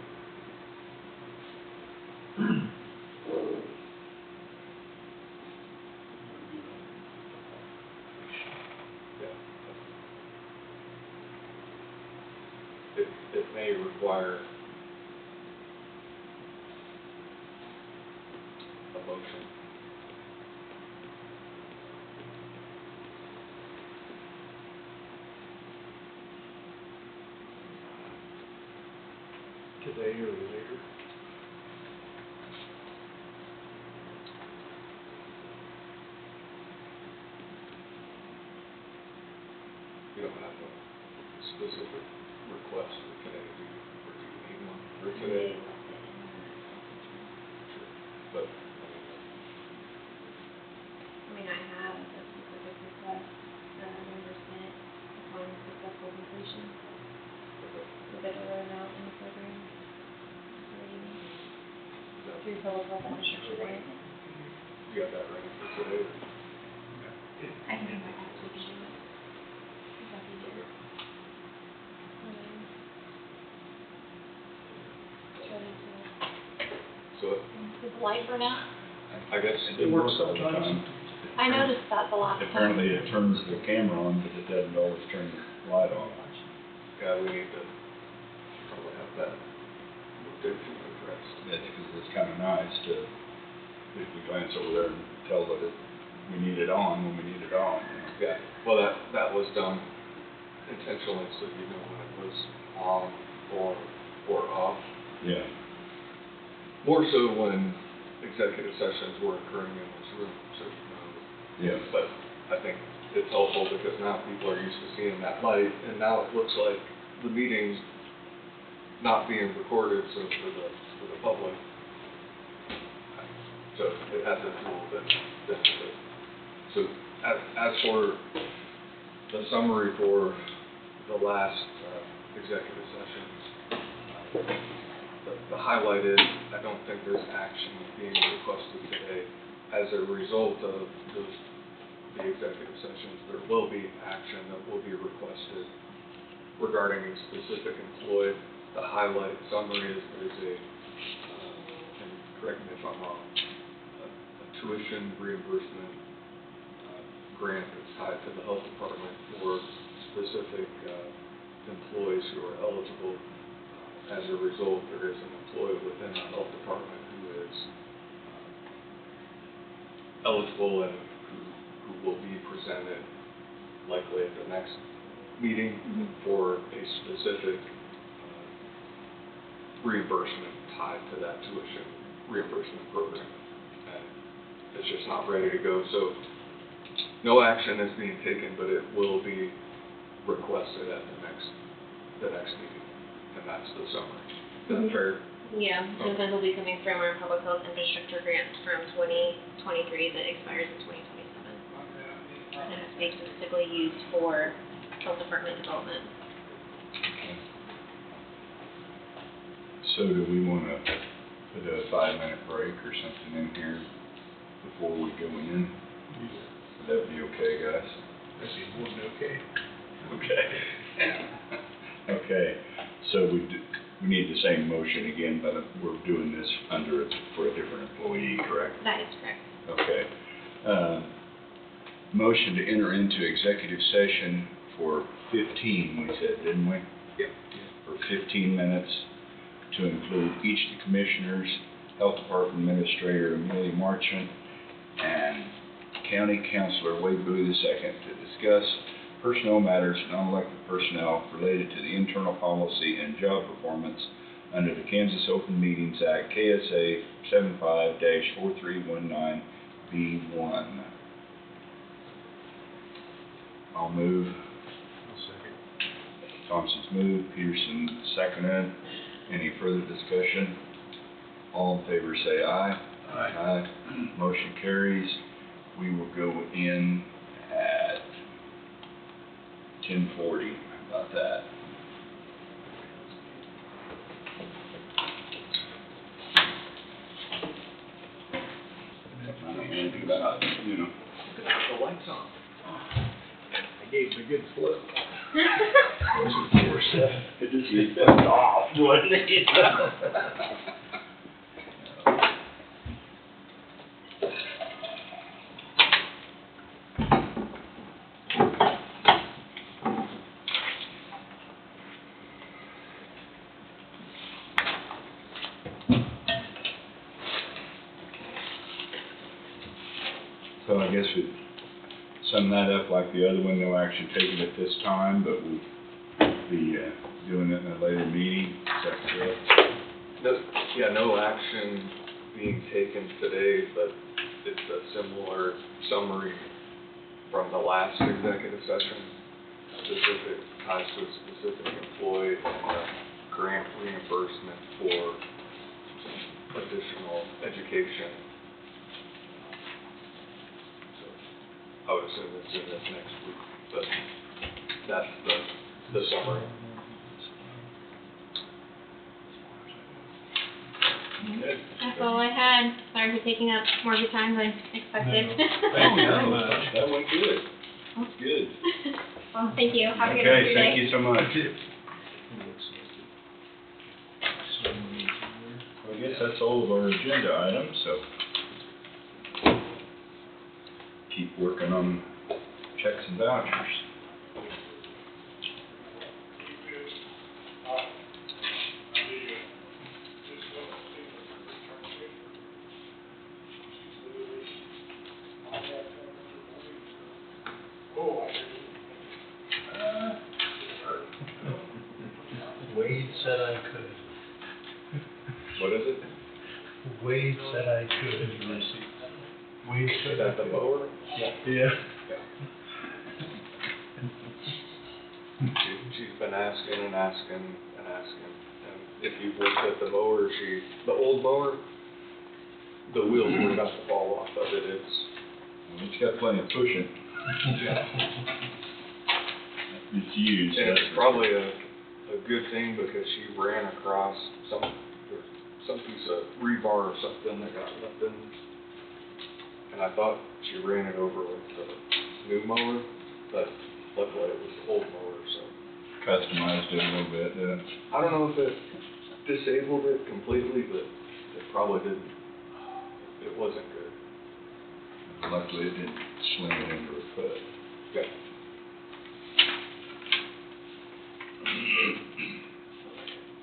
Yeah. It may require a motion.
Today or later.
You don't have a specific request for today, do you? Or do you need one for today? Sure. But,
I mean, through public health infrastructure grant.
You got that ready for today?
I can come back next week and do it. If that's easier.
So,
Is the light burn out?
I guess.
It works sometimes.
I noticed that the last time.
Apparently it turns the camera on, but it doesn't always turn the light on.
Yeah, we need to probably have that looked into and addressed.
That's because it's kind of nice to, if we glance over there and tell that we need it on when we need it on.
Yeah, well, that was done intentionally, so you know when it was on or off.
Yeah.
More so when executive sessions were occurring in this room, so you know.
Yeah.
But I think it's helpful because now people are used to seeing that light, and now it looks like the meeting's not being recorded, so for the public. So it has a dual benefit. So as for the summary for the last executive sessions, the highlight is, I don't think there's action being requested today. As a result of the executive sessions, there will be action that will be requested regarding a specific employee. The highlight summary is there's and correct me if I'm wrong, a tuition reimbursement grant that's tied to the health department for specific employees who are eligible. As a result, there is an employee within the health department who is eligible and who will be presented likely at the next meeting for a specific reimbursement tied to that tuition reimbursement program. And it's just not ready to go, so no action is being taken, but it will be requested at the next meeting, and that's the summary. Is that fair?
Yeah, so then will be coming from our public health infrastructure grant from 2023 that expires in 2027. And it's being specifically used for health department development.
So do we want to put a 5-minute break or something in here before we go in? Would that be okay, guys?
That'd be more than okay.
Okay. Okay, so we need the same motion again, but we're doing this for a different employee, correct?
That is correct.
Okay. Motion to enter into executive session for 15, we said, didn't we?
Yep.
For 15 minutes to include each of the commissioners, Health Department Administrator Amelia Marchant, and County Councilor Wade Bowie II to discuss personnel matters, non-elected personnel related to the internal policy and job performance under the Kansas Open Meetings Act, KSA 75-4319B1. I'll move.
I'll second.
Thompson's moved, Peterson seconded. Any further discussion? All in favor say aye.
Aye.
Aye. Motion carries. We will go in at 10:40. How about that? I don't know anything about, you know.
The lights on. I gave it a good flip.
It just gets off, wouldn't it? So I guess we sum that up like the other one, no action taken at this time, but we'll be doing it in a later meeting. Is that correct?
No action being taken today, but it's a similar summary from the last executive session. Specific ties to a specific employee and a grant reimbursement for additional education. I would assume it's in this next week, but that's the summary.
Good.
That's all I had. Sorry for taking up more of your time than expected.
No, thank you very much.
That went good. That's good.
Well, thank you. Have a good rest of
Okay,
your
thank
day.
you so much. Well, I guess that's all of our agenda items, so keep working on checks and vouchers.
Wade said I could.
What is it?
Wade said I could. Wade
Is
said
that the mower?
Yeah.
She's been asking and asking and asking. And if you've looked at the mower, the old mower, the wheels were about to fall off of it.
It's got plenty of pushing. It's used.
And
that's
it's
for
probably a good thing because she ran across some piece of rebar or something that got left in. And I thought she ran it over with the new mower, but luckily it was the old mower, so.
customized it a little bit,
I don't know if it disabled it completely, but it probably didn't. It wasn't good.
luckily it didn't sling it into her foot.
Yeah.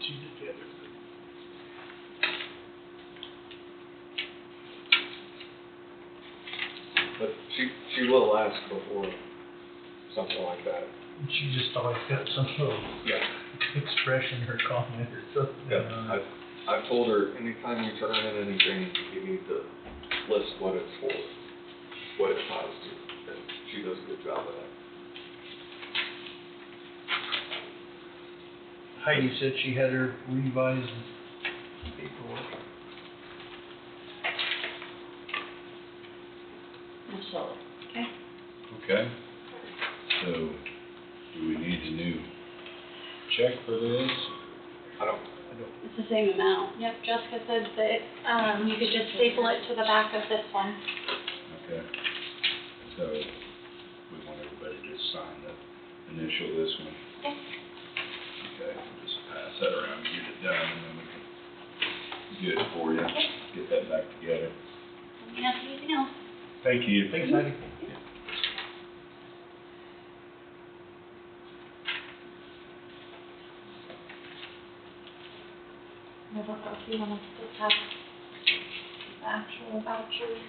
Two together.
But she will ask before something like that.
She just always got some little
Yeah.
expression or comment or something.
Yeah. I've told her anytime you turn in anything, you need to list what it's for, what it ties to, and she does a good job of that.
Heidi said she had her revised paperwork.
So, okay.
Okay, so do we need a new check for this?
I don't,
It's the same amount. Yep, Jessica said that, you could just staple it to the back of this one.
Okay, so we want everybody to sign the initial this one.
Okay.
Okay, we'll just pass that around, get it done, and then we can get it for you, get that back together.
Let me ask you anything else.
Thank you.
Thanks, Heidi.
I don't know if you want us to have the actual vouchers.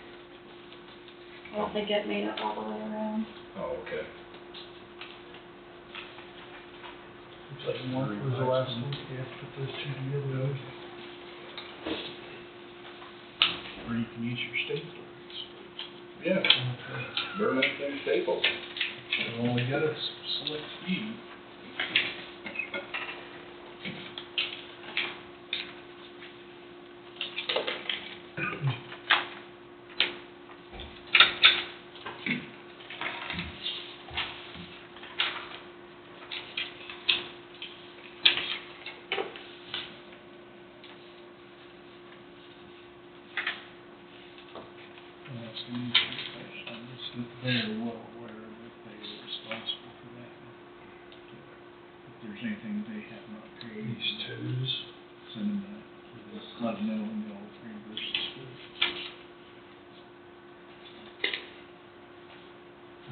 Or if they get made up all the way around.
Oh, okay.
Looks like Mark was the last one. Yeah, put those two together. Or you can use your stapler.
Yeah, burn that thing staple.
I've only got a select few. Very well aware that they are responsible for that. If there's anything they have not paid, these twos, send them that. Let them know when they'll reimburse the school.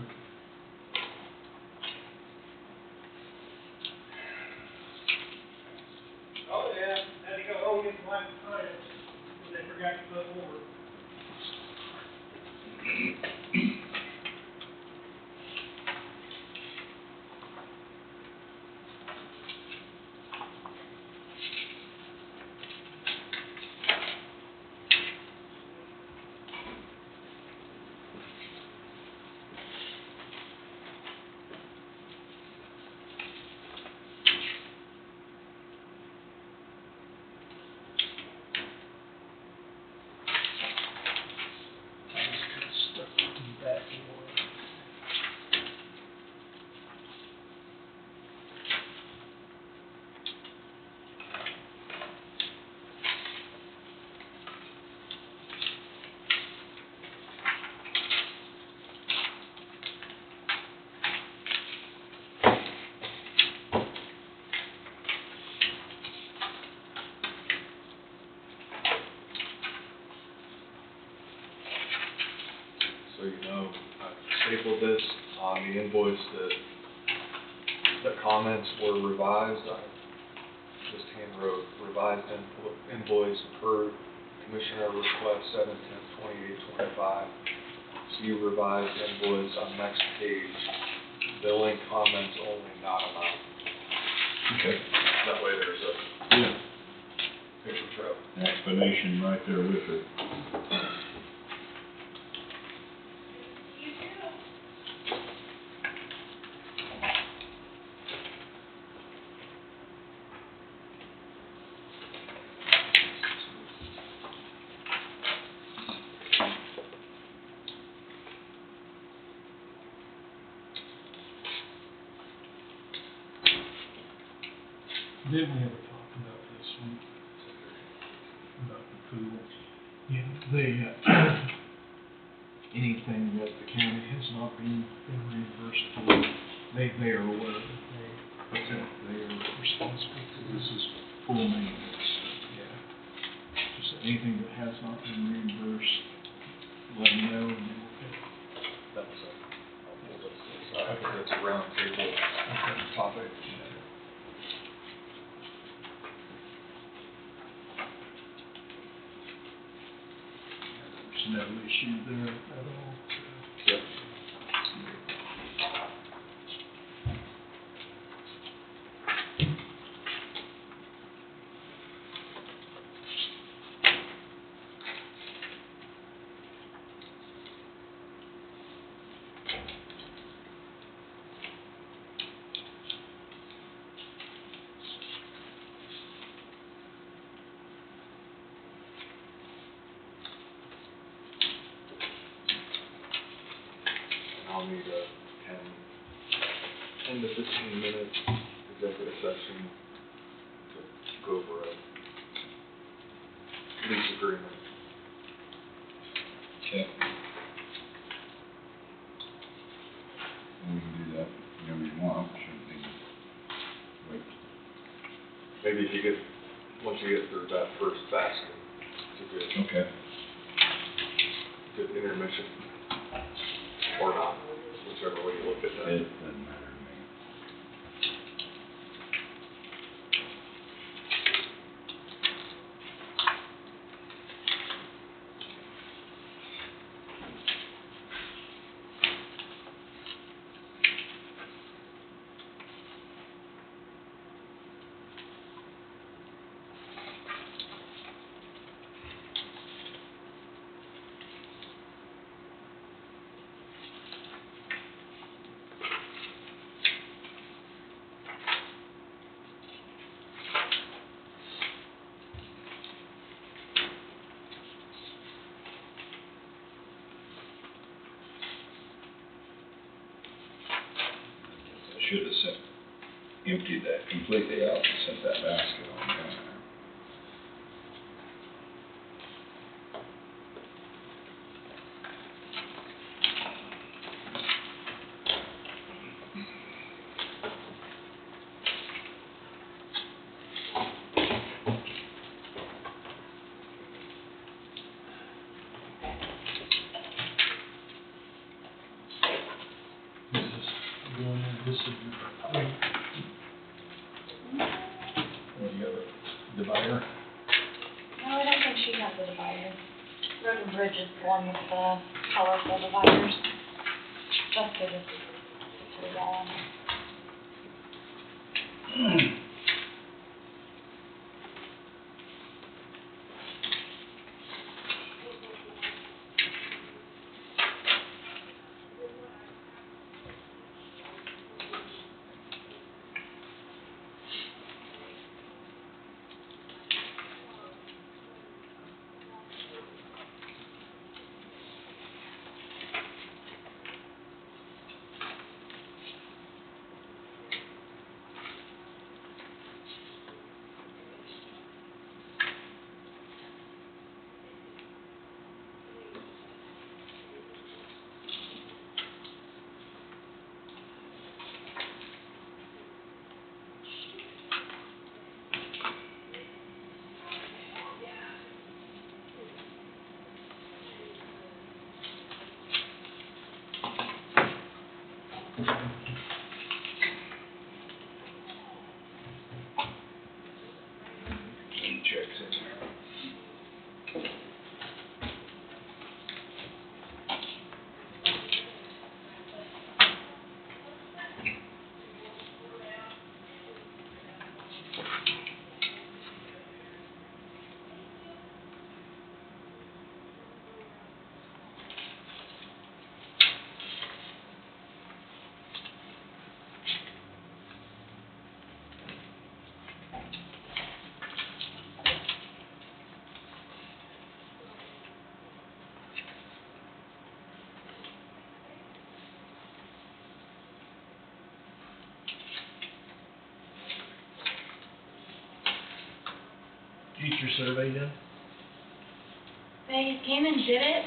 Okay.
Oh, yeah, had to go home and get my items, because they forgot to put over.
I just got stuff in the back
so you know, I stapled this on the invoice that the comments were revised. I just hand wrote revised invoice per Commissioner request 7/10/28/25. See revised invoice on next page. Billing comments only, not amount.
Okay.
That way there's a
Yeah.
paper trail.
Explanation right there with it.
Did we ever talk about this one? About the pool? Yeah, anything that the county has not been reimbursed for, they are aware that they are responsible for this is pool maintenance. Yeah. Just anything that has not been reimbursed, let them know and they will pay.
That's I think that's a round table topic.
There's no issue there at all.
Yep. I'll need a 10 to 15 minute executive session to go over a lease agreement.
Okay. We can do that whenever you want, shouldn't be. Wait.
Maybe if you get, once you get through that first basket, it's a
Okay.
good intermission. Or not, whichever way you look at that.
It doesn't matter to me. I should have emptied that completely out and sent that basket on down there.
This is going in, this is your, you got a divider?
No, I don't think she has a divider. Road and Bridge is the one with the colorful dividers. That's good. Put it all on there.
Any checks in there? Future survey done?
They came and did it,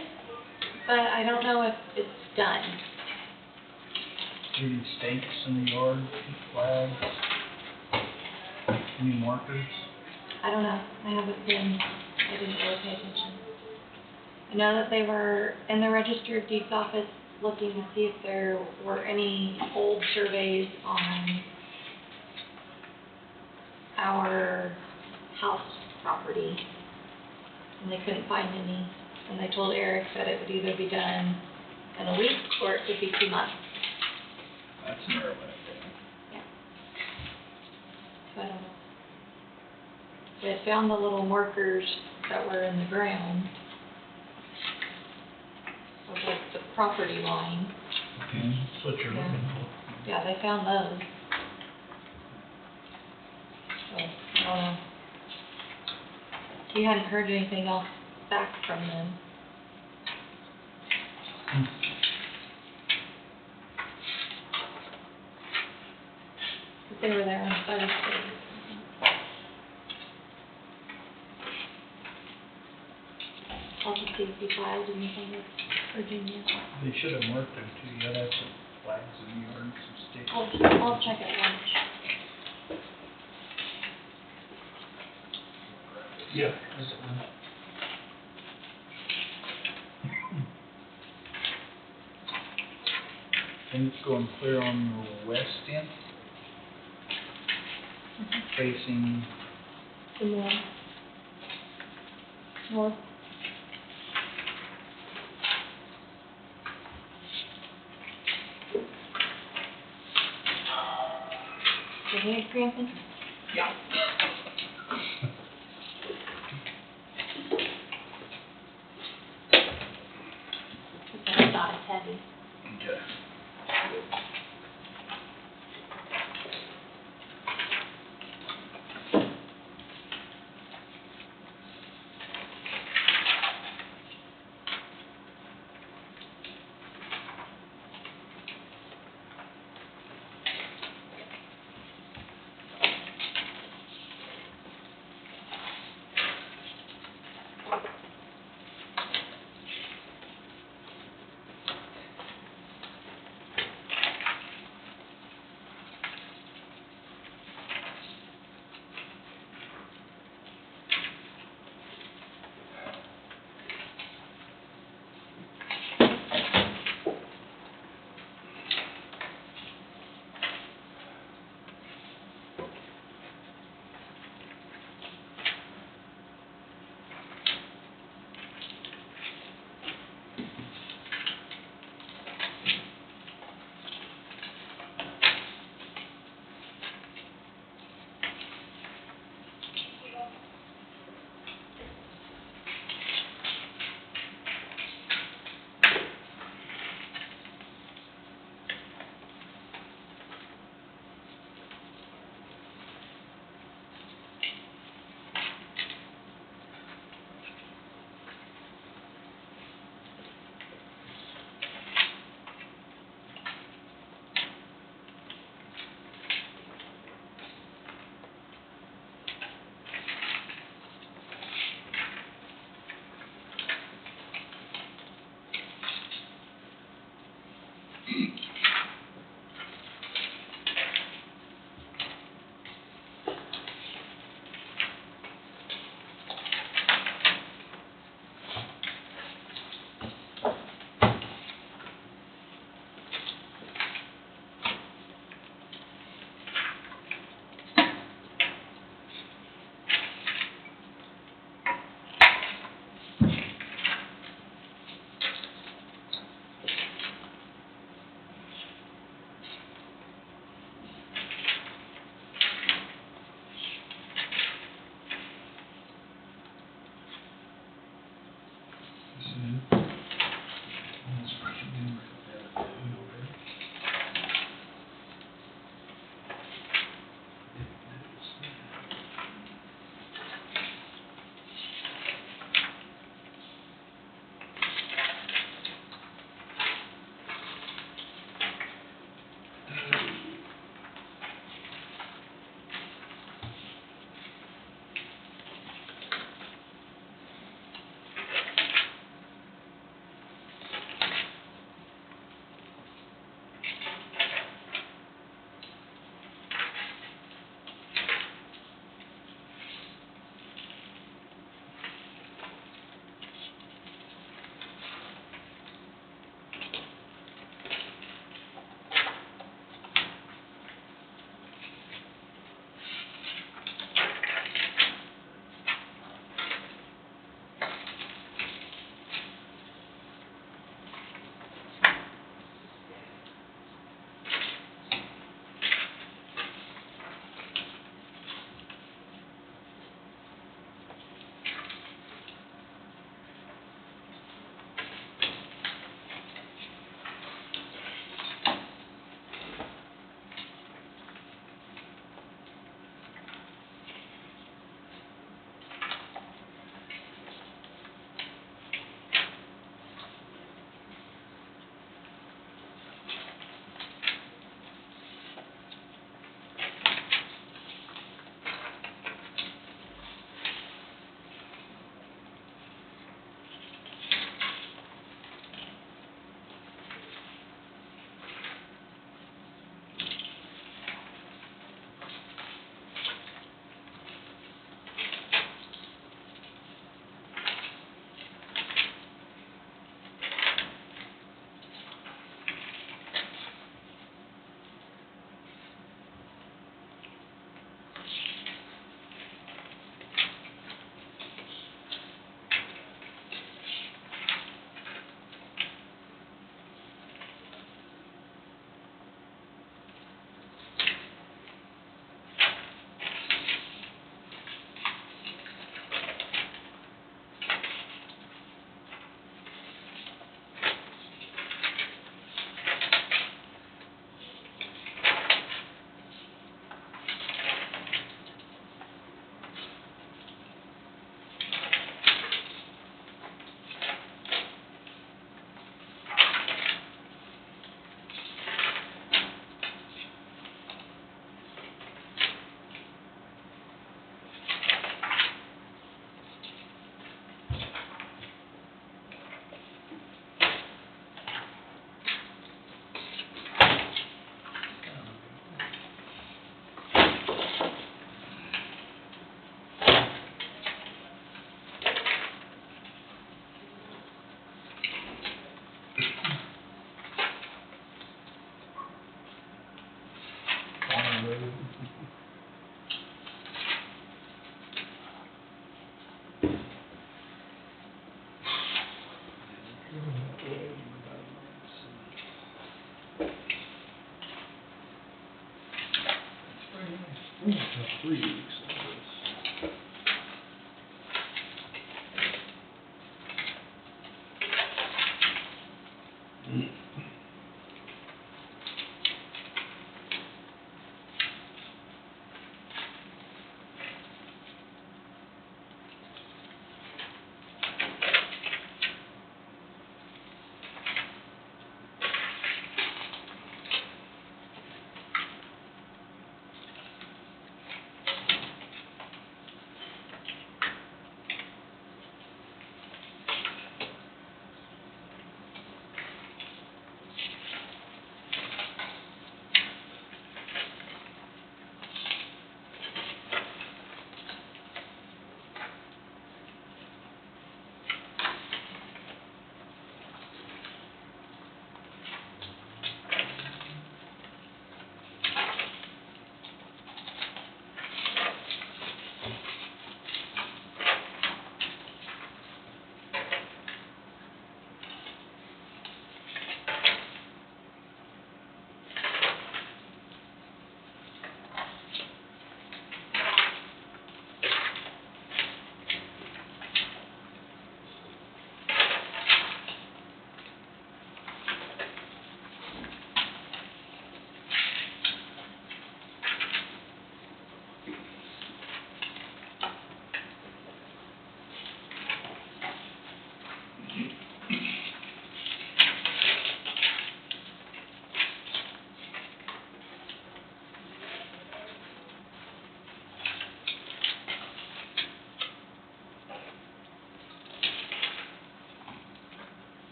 but I don't know if it's done.
Any stakes in the yard, flags, any markers?
I don't know. I haven't been, I didn't really pay attention. I know that they were in the Register of Deeds office looking to see if there were any old surveys on our house property. And they couldn't find any. And they told Eric that it would either be done in a week or it could be 2 months.
That's narrowing it
Yeah. So I don't know. They had found the little markers that were in the ground of like the property line.
down. Okay, that's what you're looking for.
Yeah, they found those. So, I don't know. He hadn't heard anything else back from them. But they were there on Thursday. I'll just see if he filed anything with Virginia.
They should have marked them too. You gotta have some flags in the yard, some stakes.
I'll check at lunch.
Yeah. And it's going clear on the west end, facing,
The north. North. Your hand cramping?
yeah.
It's not as heavy.
Okay.
3 weeks on this.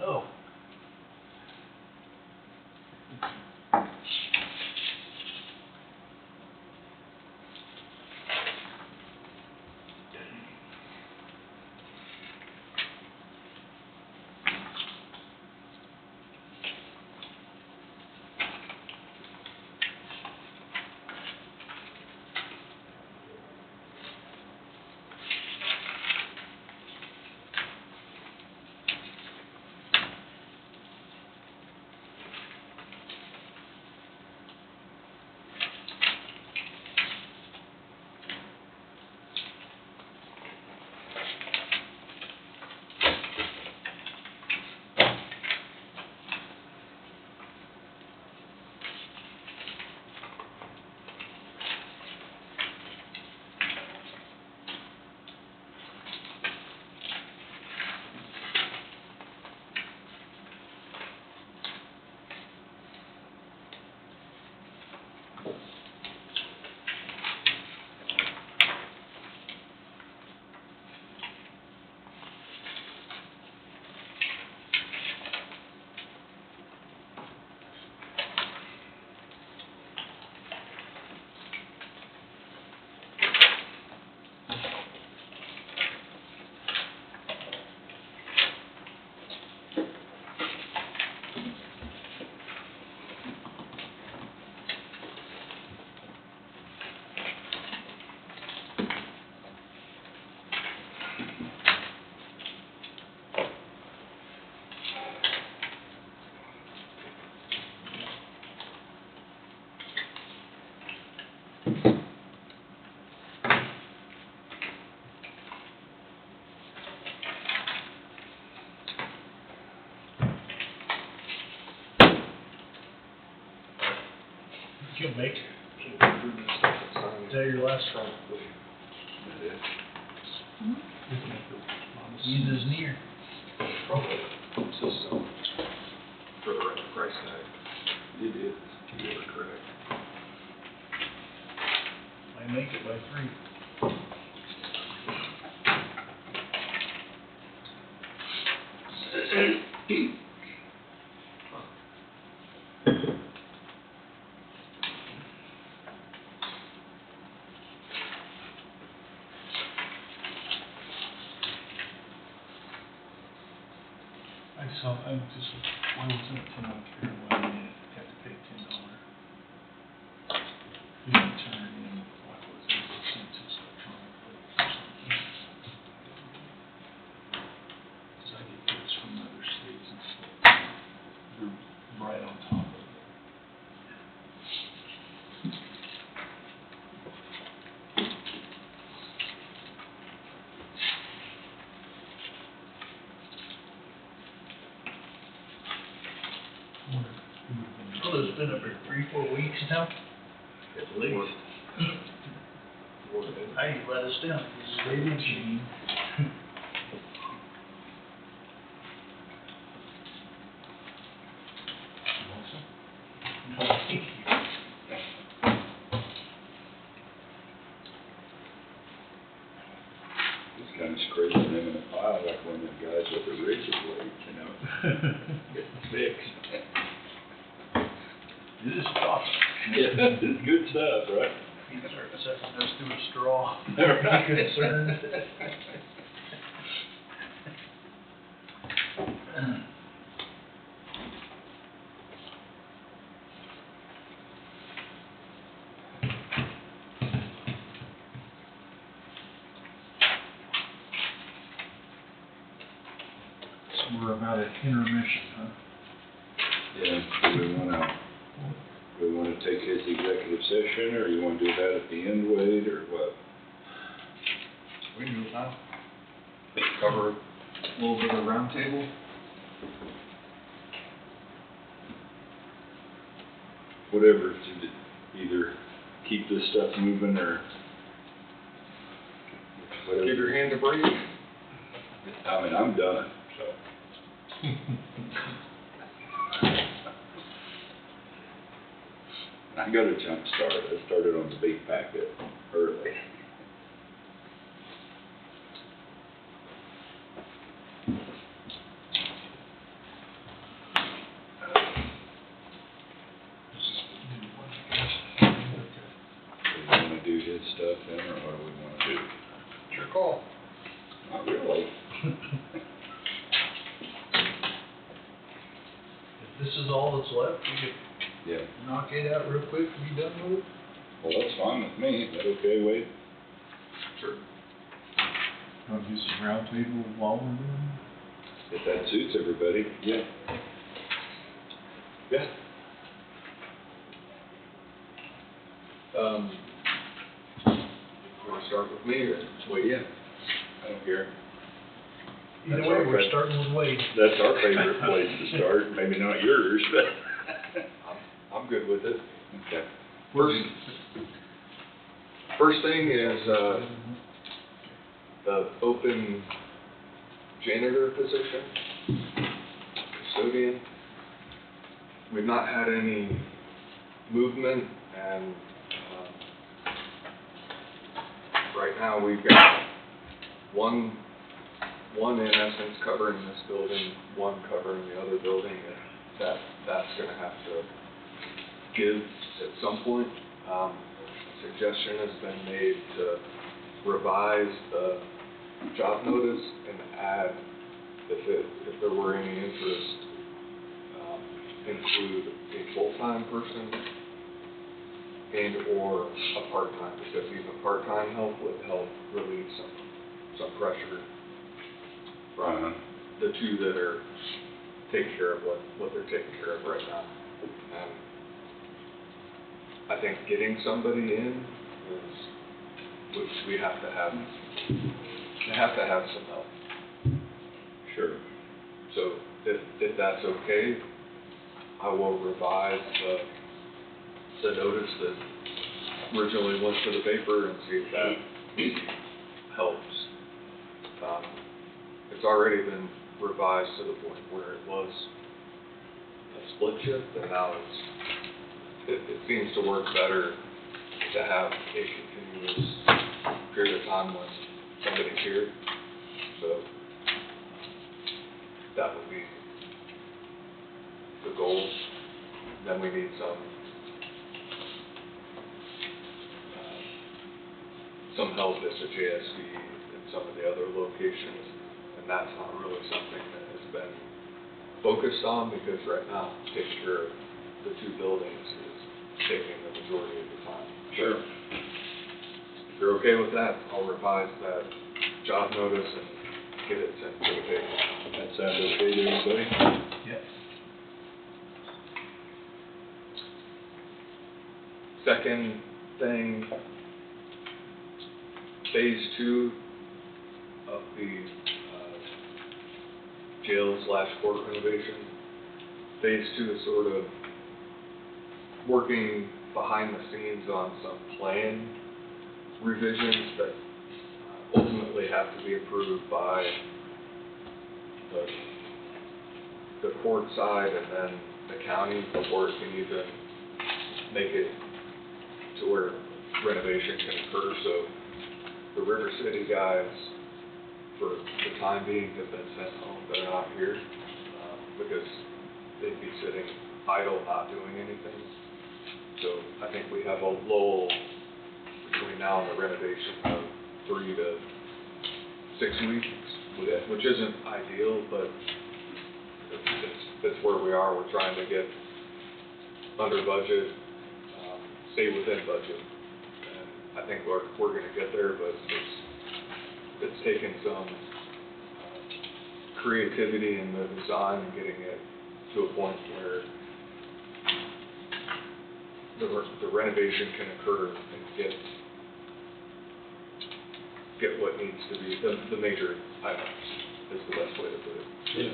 Oh. You'll make it. Is that your last one? Use his near.
System for the right price tag. It is. You are correct.
I make it by 3. I just, why was it $10 care? Why did you have to pay $10? You can turn in, what was it, census electronically.
it's been up for 3-4 weeks now.
At least.
Hey, you let us down.
Steady Gene.
It's kind of scraping them in a pile like one of them guys with the razor blade, you know, getting fixed.
It is tough.
Yeah, it's good stuff, right?
You start sucking us through a straw.
Right.
Concerned.
So we're about at intermission, huh?
Yeah, do we wanna take his executive session, or you wanna do that at the end, Wade, or what?
We can do it now. Cover a little bit of round table.
Whatever, to either keep this stuff moving, or whatever.
Give your hand a break.
I mean, I'm done, so. I got a jump start. I started on the big packet early. Do we wanna do his stuff then, or what do we wanna do?
It's your call.
Not really.
If this is all that's left, we could
Yeah,
knock it out real quick and be done with it.
well, that's fine with me. Is that okay, Wade?
Sure.
Want to do some round table while we're doing
If that suits everybody, yeah. Yeah.
You wanna start with me or?
Well, yeah. I don't care.
Either
That's
way,
our
we're
favorite.
starting with Wade.
That's our favorite place to start, maybe not yours, but.
I'm good with it.
Okay.
First thing is, the open janitor position, custodian. We've not had any movement, and, right now we've got one in essence covering this building, one covering the other building, and that's gonna have to give at some point. Suggestion has been made to revise the job notice and add, if there were any interest, include a full-time person and or a part-time, because even part-time help would help relieve some pressure from the two that are taking care of what they're taking care of right now. And I think getting somebody in is, which we have to have some help.
Sure.
So if that's okay, I will revise the notice that originally went to the paper and see if that helps. It's already been revised to the point where it was a split shift, and now it seems to work better to have a continuous period of time when somebody's here. So that would be the goal. Then we need some help at the JSD and some of the other locations, and that's not really something that has been focused on, because right now taking care of the two buildings is taking the majority of the time.
Sure.
If you're okay with that, I'll revise that job notice and get it sent to the paper.
That sound okay to everybody?
Yep.
Second thing, phase 2 of the jail/court renovation. Phase 2 is sort of working behind the scenes on some plan revisions that ultimately have to be approved by the court side and then the county before it can even make it to where renovation can occur. So the River City guys, for the time being, have been sent home. They're not here because they'd be sitting idle, not doing anything. So I think we have a lull between now and the renovation of 3 to 6 weeks, which isn't ideal, but it's where we are. We're trying to get under budget, stay within budget. And I think we're going to get there, but it's taken some creativity in the design and getting it to a point where the renovation can occur and get what needs to be, the major items is the best way to put it.
Yeah.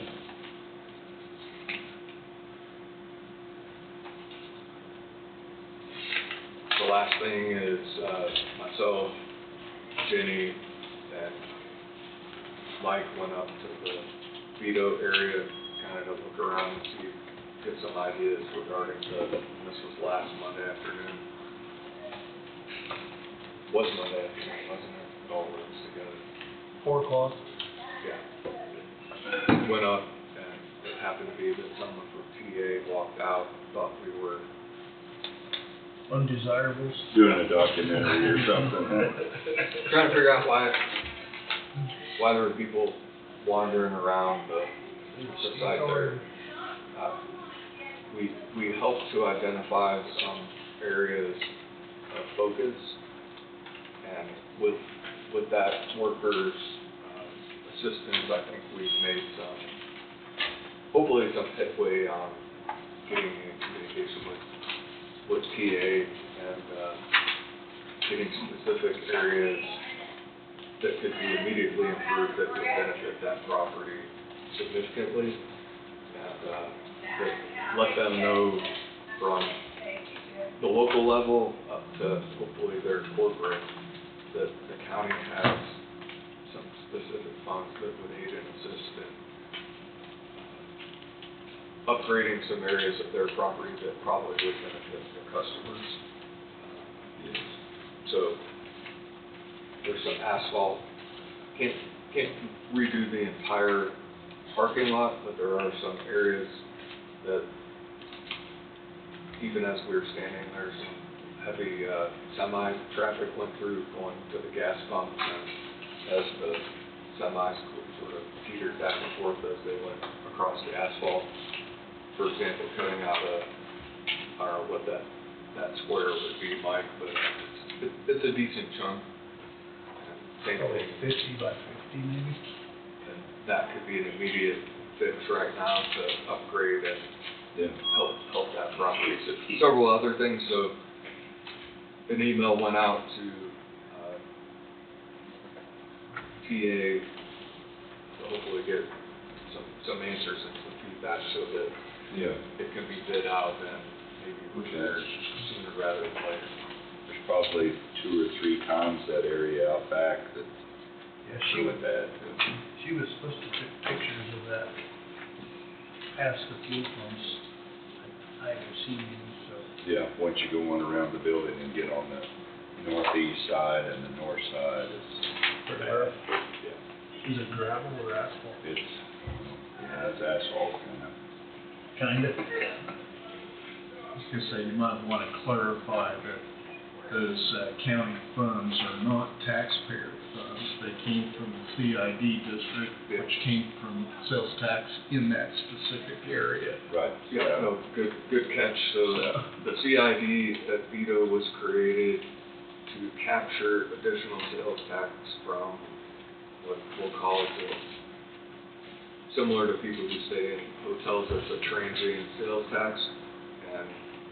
The last thing is myself, Jenny, and Mike went up to the Vito area, kind of look around and see, get some ideas regarding this was last Monday afternoon. Was Monday afternoon, wasn't it? It all works together.
4 o'clock.
Yeah. Went up, and it happened to be that someone from TA walked out, thought we were
Undesirables.
Doing a documentary or something.
trying to figure out why there were people wandering around the site there. We helped to identify some areas of focus, and with that workers' assistance, I think we've made hopefully some headway on getting in communication with TA and getting specific areas that could be immediately improved that would benefit that property significantly, and let them know from the local level up to hopefully their corporate that the county has some specific funds that would aid and assist in upgrading some areas of their property that probably would benefit their customers. So there's some asphalt. Can't redo the entire parking lot, but there are some areas that, even as we were standing there, some heavy semi-traffic went through going to the gas pumps, and as the semis sort of teetered back and forth as they went across the asphalt. For example, cutting out I don't know what that square would be, Mike, but it's a decent chunk. Same thing.
50 by 50 maybe?
And that could be an immediate fix right now to upgrade and help that property. So several other things. So an email went out to TA to hopefully get some answers and some feedback so that it can be bid out and maybe repaired sooner rather than later.
There's probably 2 or 3 times that area out back that
Yeah,
went bad.
she was supposed to take pictures of that past the fuel pumps. I haven't seen them, so.
Yeah, once you go on around the building and get on the northeast side and the north side, it's bad. Yeah.
Is it gravel or asphalt?
It's asphalt kind of.
Kinda. I was gonna say, you might wanna clarify that those county funds are not taxpayer funds. They came from the CID district, which came from sales tax in that specific area.
Right.
Yeah, no, good catch. So the CID at Vito was created to capture additional sales tax from what we'll call it similar to people who stay in hotels, it's a transient sales tax. And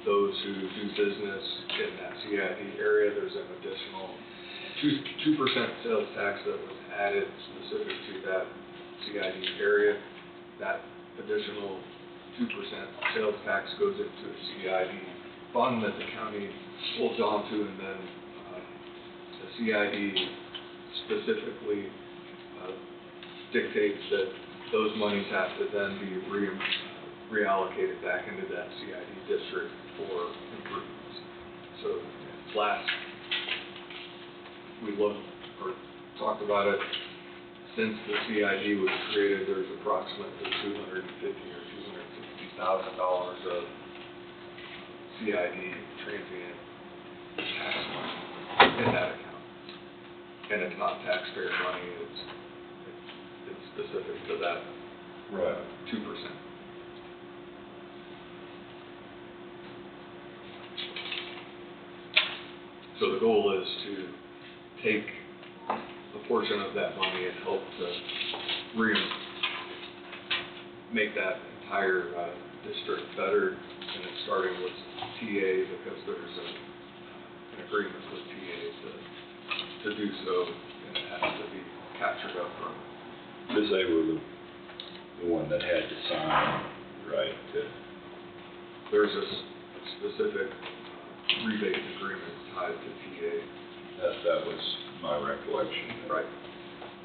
those who do business in that CID area, there's an additional 2% sales tax that was added specific to that CID area. That additional 2% sales tax goes into a CID fund that the county holds on to, and then the CID specifically dictates that those monies have to then be reallocated back into that CID district for improvements. So we looked or talked about it, since the CID was created, there's approximately $250,000 or $260,000 of CID transient tax money in that account. And it's not taxpayer money, it's specific to that 2%. So the goal is to take a portion of that money and help to make that entire district better, and it's starting with TA because there's an agreement with TA to do so, and it has to be captured up front.
Because they were the one that had to sign, right?
There's a specific rebate agreement tied to TA.
That was my recollection.
Right.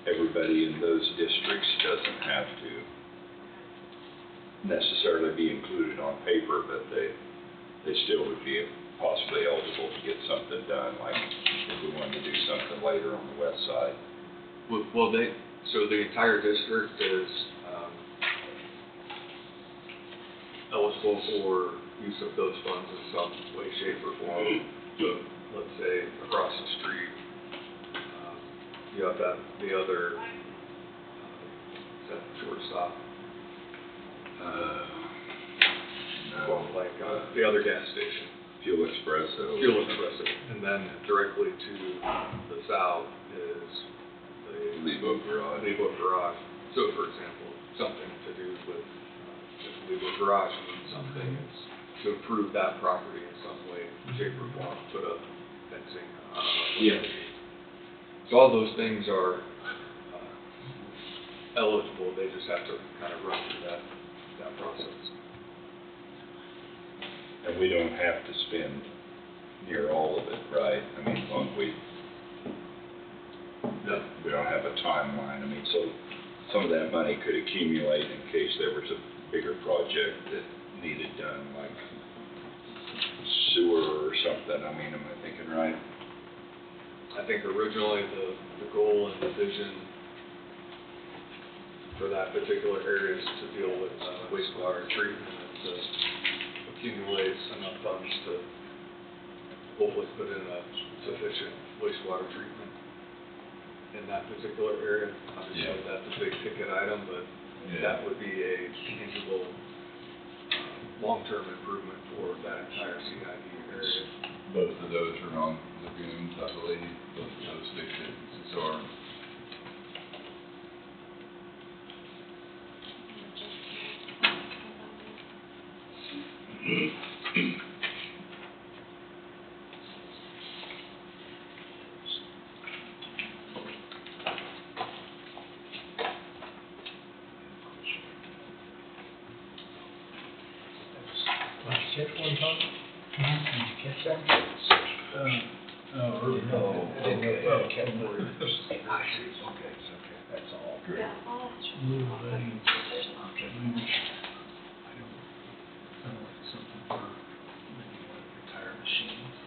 Everybody in those districts doesn't have to necessarily be included on paper, but they still would be possibly eligible to get something done, like if we wanted to do something later on the west side.
Well, so the entire district is eligible for use of those funds in some way, shape, or form. So, let's say across the street, you have the other shortstop.
No.
Like the other gas station.
Fuel Espresso.
And then directly to the south is the
Lebo Garage.
So, for example, something to do with if Lebo Garage needs something, it's to improve that property in some way, shape, or form, put up fencing.
Yeah.
So all those things are eligible. They just have to kind of run through that process.
And we don't have to spend near all of it, right? I mean, we don't have a timeline. I mean, so some of that money could accumulate in case there was a bigger project that needed done, like sewer or something. I mean, am I thinking right?
I think originally the goal and the vision for that particular area is to deal with wastewater treatment and to accumulate enough funds to hopefully put in a sufficient wastewater treatment in that particular area. Obviously, that's a big ticket item, but that would be a tangible long-term improvement for that entire CID area.
Both of those are on lagoons, I believe. Both of those big businesses are.
Catch one, Tom? Did you catch that? Okay, that's all.
Great.
Little veins. I don't like something for maybe one of your tire machines.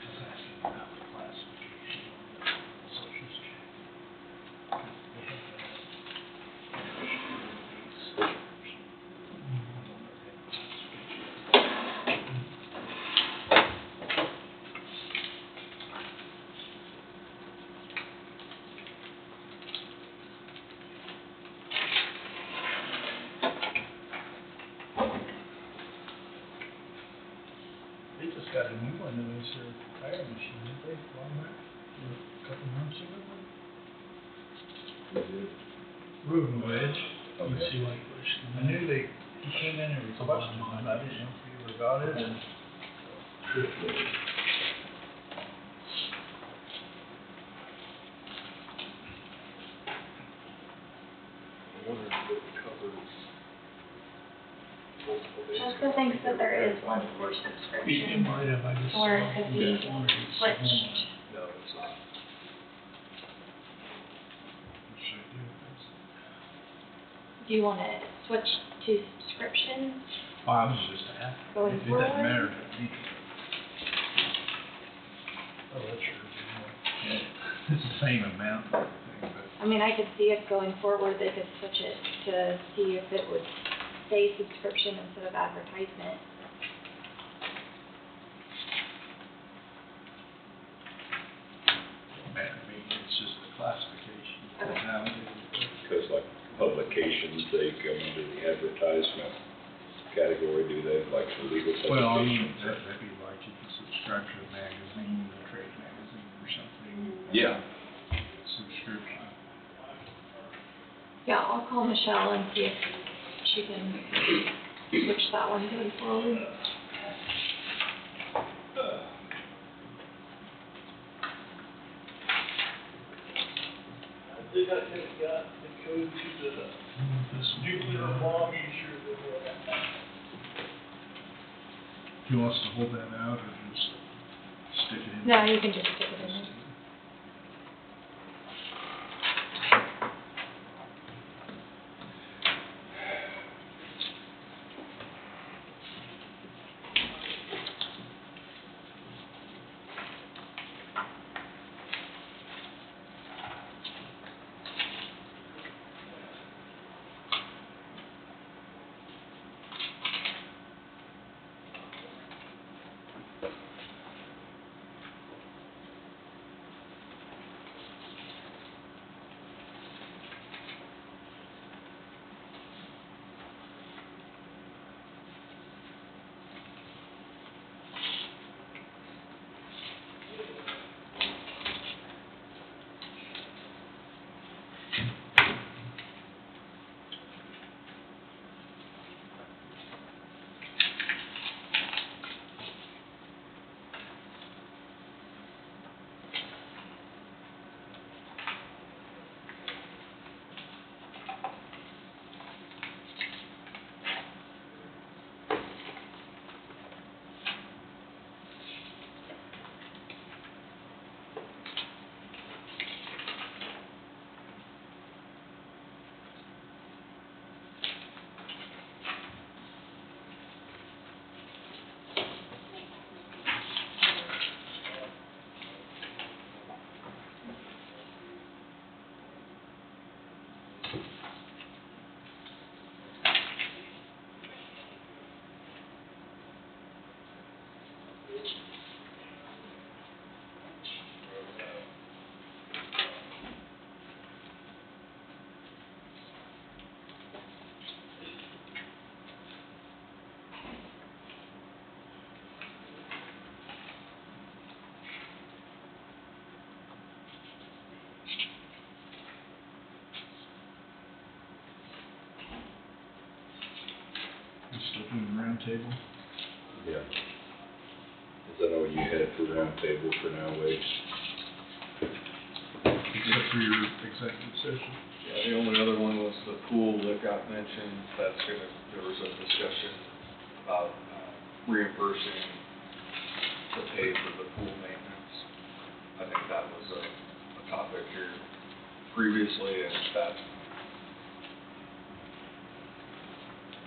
Just asking about the classification on the social check. They have that. They just got a new one, and it's their tire machine, didn't they, long back, a couple months ago? Road and Wedge, you see like, I knew he came in and requested one, I didn't know if he ever got it, and.
wondering if it covers multiple days.
Jessica thinks that there is one for
It
subscription,
might have, I just.
or it could be
that one.
switched.
No, it's not. What should I do with this?
Do you want to switch to subscription?
Oh, I was just asking.
Going
It doesn't
forward?
matter to me. Oh, that's yours. Yeah. It's the same amount, I think, but.
I mean, I could see if going forward, they could switch it to see if it would say subscription instead of advertisement.
Man, I mean, it's just the classification.
Okay.
How it is.
Because like publications, they come under the advertisement category, do they, like for legal
Well, I mean,
publications?
that'd be like if you subscribe to a magazine, a trade magazine or something.
Yeah.
Subscription.
Yeah, I'll call Michelle and see if she can switch that one going forward.
I think I just got the code to
This
nuclear bomb issue that
Do you want us to hold that out or just stick it in?
No, you can just stick it in there.
You still doing the round table?
Yeah. Is that all you had for roundtable for now, Wade?
Except for your executive session?
Yeah, the only other one was the pool that got mentioned, there was a discussion about reimbursing the pay for the pool maintenance. I think that was a topic here previously, and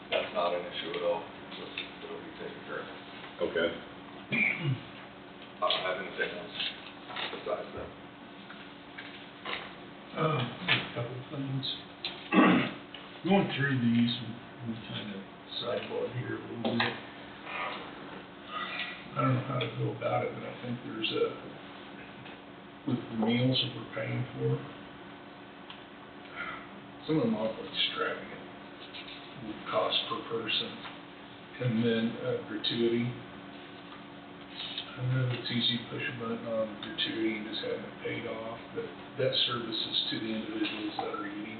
that's not an issue at all, it'll be taken care of.
Okay.
I don't have anything else besides that.
A couple of things. Going through these, we kind of sidebar here a little bit. I don't know how to go about it, but I think there's with the meals that we're paying for, some of them awful extravagant cost per person. And then gratuity. I know it's easy to push a button on gratuity and just have it paid off, but that service is to the individuals that are eating.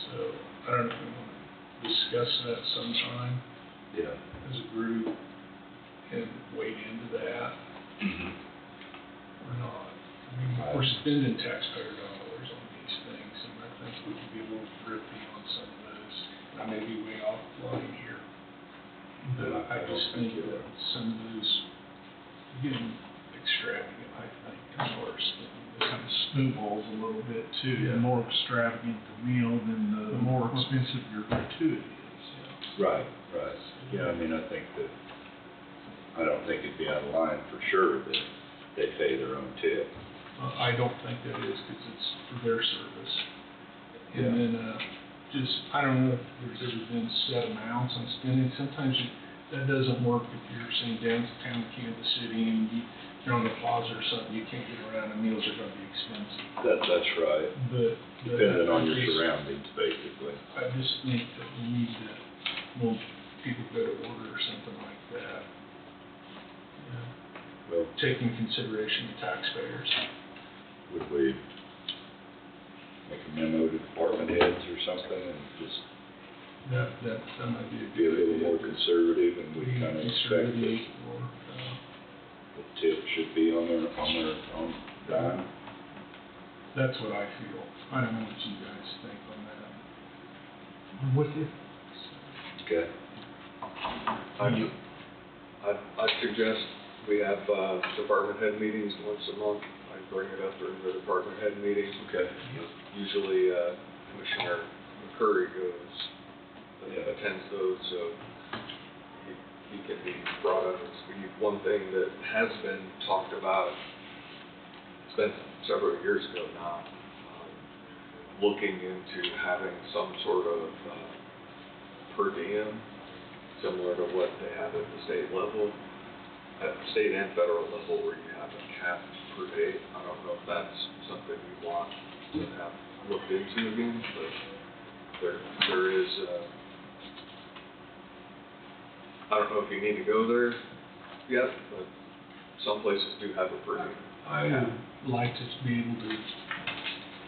So I don't know if we want to discuss that sometime
Yeah.
as a group and wade into that or not. I mean, we're spending taxpayer dollars on these things, and I think we could be a little
I may be way off line here, but I just think that some of those getting extravagant, I think, is worse.
Kind of snowballs a little bit too.
Yeah.
The more extravagant the meal, then the more expensive your gratuity is.
Right, right. Yeah, I mean, I don't think it'd be out of line for sure that they pay their own tip.
I don't think that is, because it's for their service.
Yeah.
And then, I don't know if there's ever been set amounts on spending. Sometimes that doesn't work if you're saying downtown Kansas City and you're on the plaza or something, you can't get around and meals are gonna be expensive.
That's right.
But.
Depending on your
I just-
surroundings, basically.
I just think that we need to, when people go to order or something like that,
Well,
take in consideration the taxpayers.
would we make a memo to department heads or something and just
That might be a
be a
good
little
idea.
more conservative and we
Be
kind of expect that
conservative or,
the tip should be on their own dime?
that's what I feel. I don't know what you guys think on that.
I'm with you.
Okay.
I'd suggest we have, department head meetings once a month. I bring it up during the department head meeting.
Okay.
Usually, Commissioner McCurry goes, attends those, so he can be brought up and speak. One thing that has been talked about, it's been several years ago now, looking into having some sort of, per diem, similar to what they have at the state level, at the state and federal level, where you have a cap per day. I don't know if that's something you want to have looked into again, but there is, I don't know if you need to go there yet, but some places do have a per diem.
I would like to be able to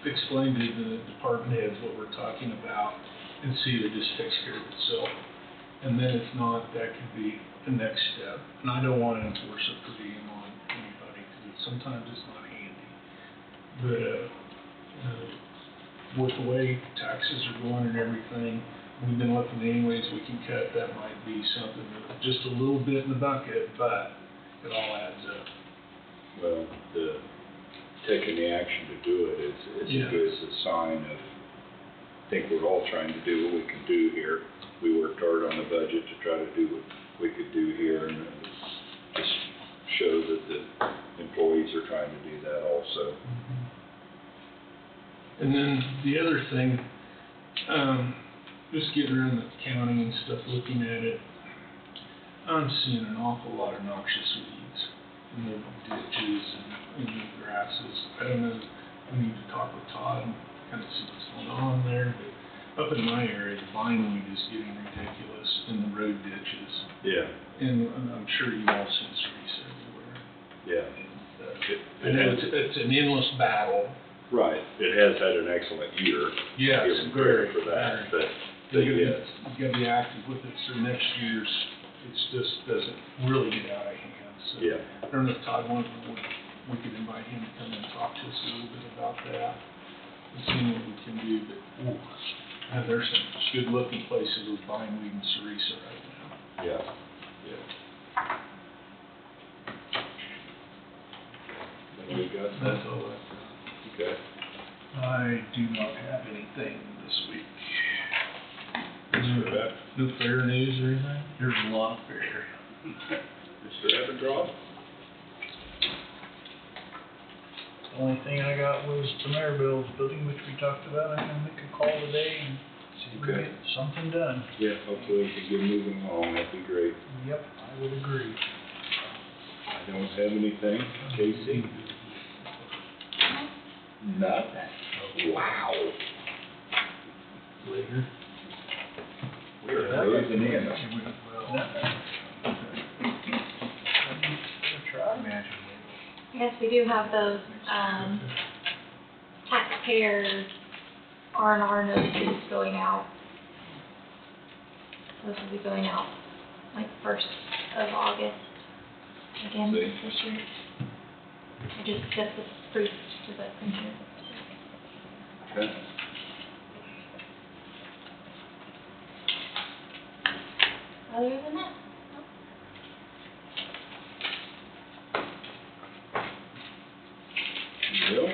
explain to the department heads what we're talking about and see if it just takes care of itself. And then if not, that could be the next step. And I don't want to enforce a per diem on anybody, because sometimes it's not handy. But, with the way taxes are going and everything, we've been looking at any ways we can cut. That might be something that, just a little bit in the bucket, but it all adds up.
Well, taking the action to do it is
Yeah.
a sign of, I think we're all trying to do what we can do here. We worked hard on the budget to try to do what we could do here, and it just shows that the employees are trying to do that also.
And then the other thing, just getting around the county and stuff, looking at it, I'm seeing an awful lot of noxious weeds in the ditches and in the grasses. I don't know, we need to talk with Todd and kind of see what's going on there, but up in my area, the bindweed is getting ridiculous in the road ditches.
Yeah.
And I'm sure you've all seen cerise everywhere.
Yeah.
I know it's an endless battle.
Right. It has had an excellent year.
Yes,
Give them credit for
very.
that, but
You gotta be active with it, so next year's, it just doesn't really get out of hand, so.
yeah.
I don't know if Todd wanted, we could invite him to come and talk to us a little bit about that, and see what we can do, but, ooh, and there's some good looking places with bindweed and cerise right now.
Yeah. Yeah. And we got
That's
that.
all I've got.
Okay.
I do not have anything this week.
No fair news or anything?
There's a lot of fair.
Mr. Evandross?
The only thing I got was the Maribel's building, which we talked about. I'm gonna make a call today and see if we can
Okay.
get something done.
Yeah, hopefully we can get moving along, that'd be great.
Yep, I would agree.
I don't have anything. Casey? Nothing. Wow.
Later.
We're closing in.
Yes, we do have those, taxpayer R&R notices going out. Those will be going out like 1st of August again
See.
this year. I just got the proof to the printer.
Okay.
other than that,
Bill?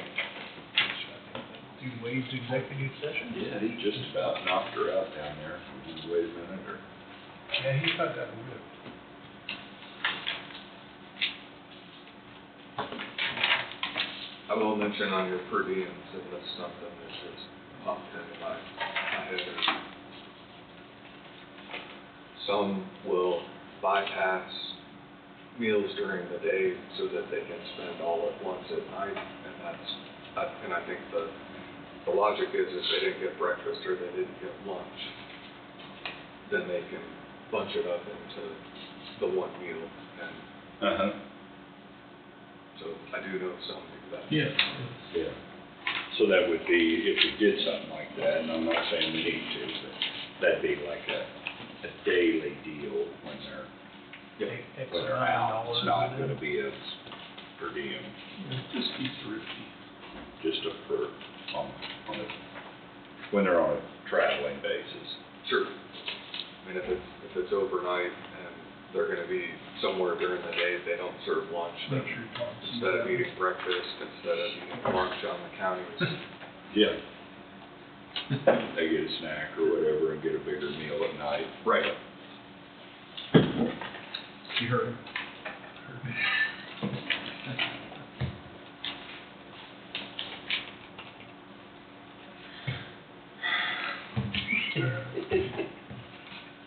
You waived executive session?
Yeah, he just about knocked her out down there. Just wait a minute, or...
Yeah, he got that whip.
I will mention on your per diems, if that's something that just popped into my head. Some will bypass meals during the day so that they can spend all at once at night, and and I think the logic is if they didn't get breakfast or they didn't get lunch, then they can bunch it up into the one meal, and
Uh-huh.
so I do know some do that.
Yeah.
Yeah. So that would be, if we did something like that, and I'm not saying we need to, but that'd be like a daily deal when they're, when they're out. It's not gonna be a per diem,
Just be thrifty.
just a per, on a, when they're on a traveling basis.
Sure. I mean, if it's overnight and they're gonna be somewhere during the day, they don't serve lunch, then
Make sure you talk to
instead of eating breakfast, instead of eating lunch on the county's,
Yeah. They get a snack or whatever and get a bigger meal at night.
right.
You heard him.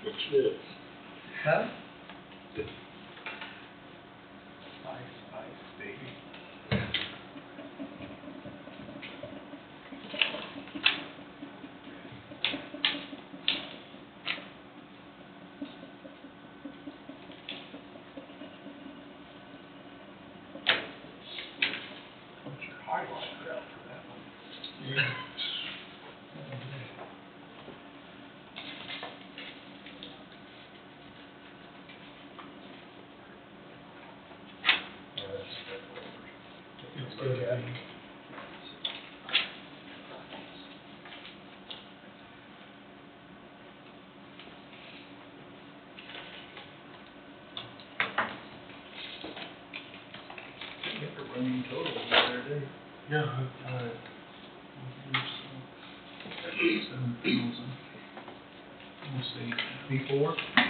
What's this?
Huh? Ice, baby. Put your highlighter out for that one. Yeah. It's good. Get the running total there, did you? Yeah, $7,000. Almost 8. Before? Yeah.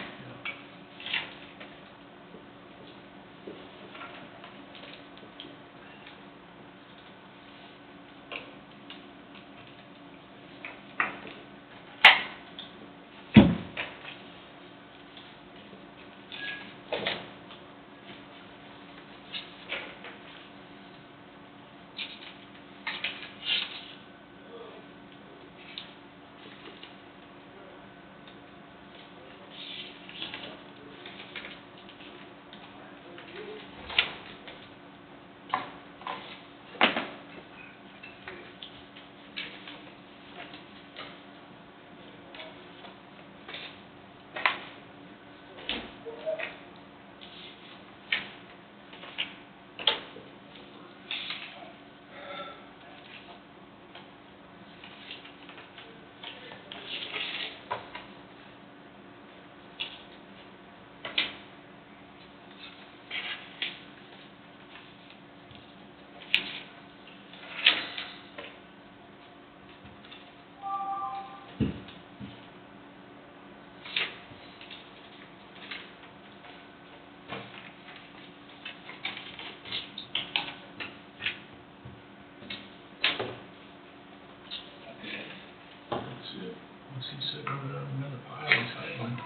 What's he sitting over there on another pile? He's hiding.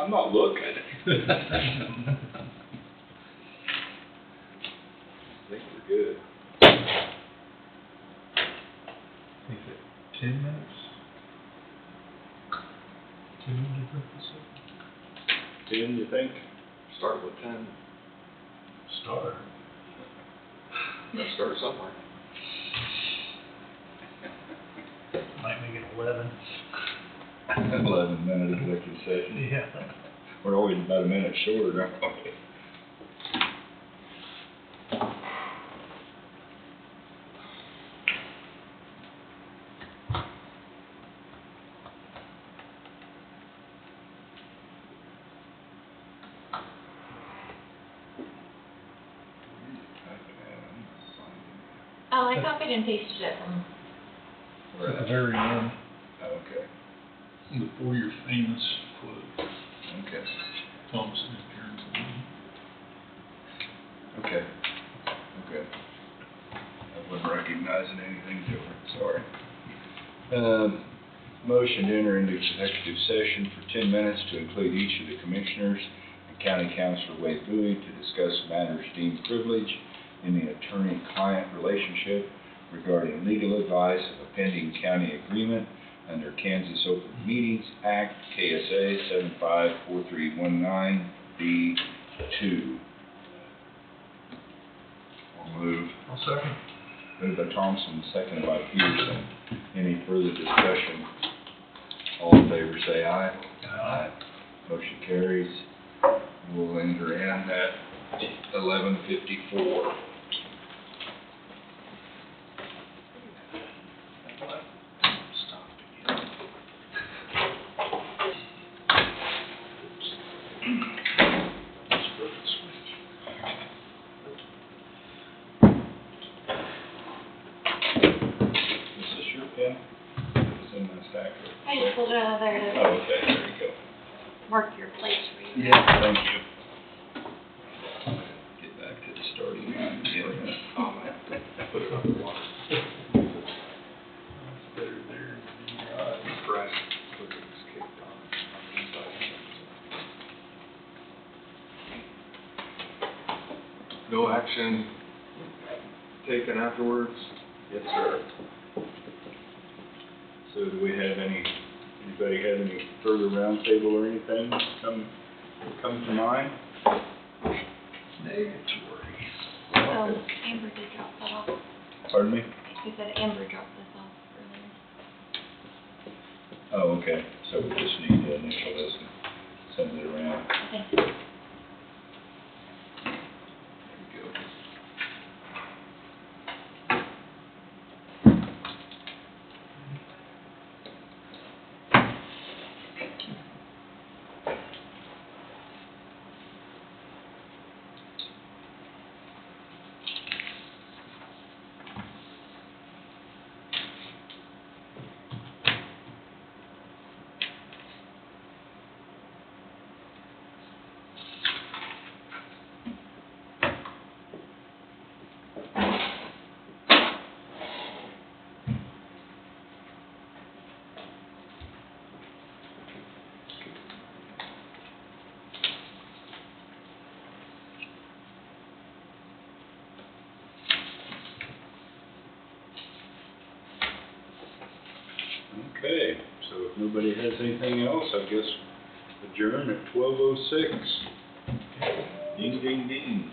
I'm not looking.
I think we're good.
Is it 10 minutes? 10 minutes episode?
10, you think?
Start with 10.
Start.
Gotta start somewhere.
Might make it 11.
11-minute executive session.
Yeah.
We're always about a minute short, aren't we?
I copied and pasted it from.
At the very end.
Okay,
Before your famous quote,
okay,
Thompson and Carrington.
okay, okay. I wasn't recognizing anything different, sorry. Motion to enter into executive session for 10 minutes to include each of the commissioners and County Councilor Wade Bowie to discuss matters deemed privileged in the attorney-client relationship regarding legal advice of a pending county agreement under Kansas Open Meetings Act, KSA 754319B2. I'll move.
I'll second.
Moved by Thompson, seconded by Peterson. Any further discussion? All in favor say aye. Aye. Motion carries. We'll enter in at 11:54. Is this your pen? It's in my stack.
I just pulled it out of there
Oh,
to
okay, there you go.
mark your place for you.
Yeah, thank you. Get back to the starting line again. Oh, man.
Put it on the water.
It's better there than in your eyes.
Press, put it kicked on the inside. No action taken afterwards?
Yes, sir. So do we have anybody have any further roundtable or anything come to mind?
Negatory.
Amber did drop that off.
Pardon me?
He said Amber dropped this off earlier.
Oh, okay, so we just need to initial this and send it around.
Okay.
There you go. Okay, so if nobody has anything else, I guess adjourn at 12:06. Ding, ding, ding.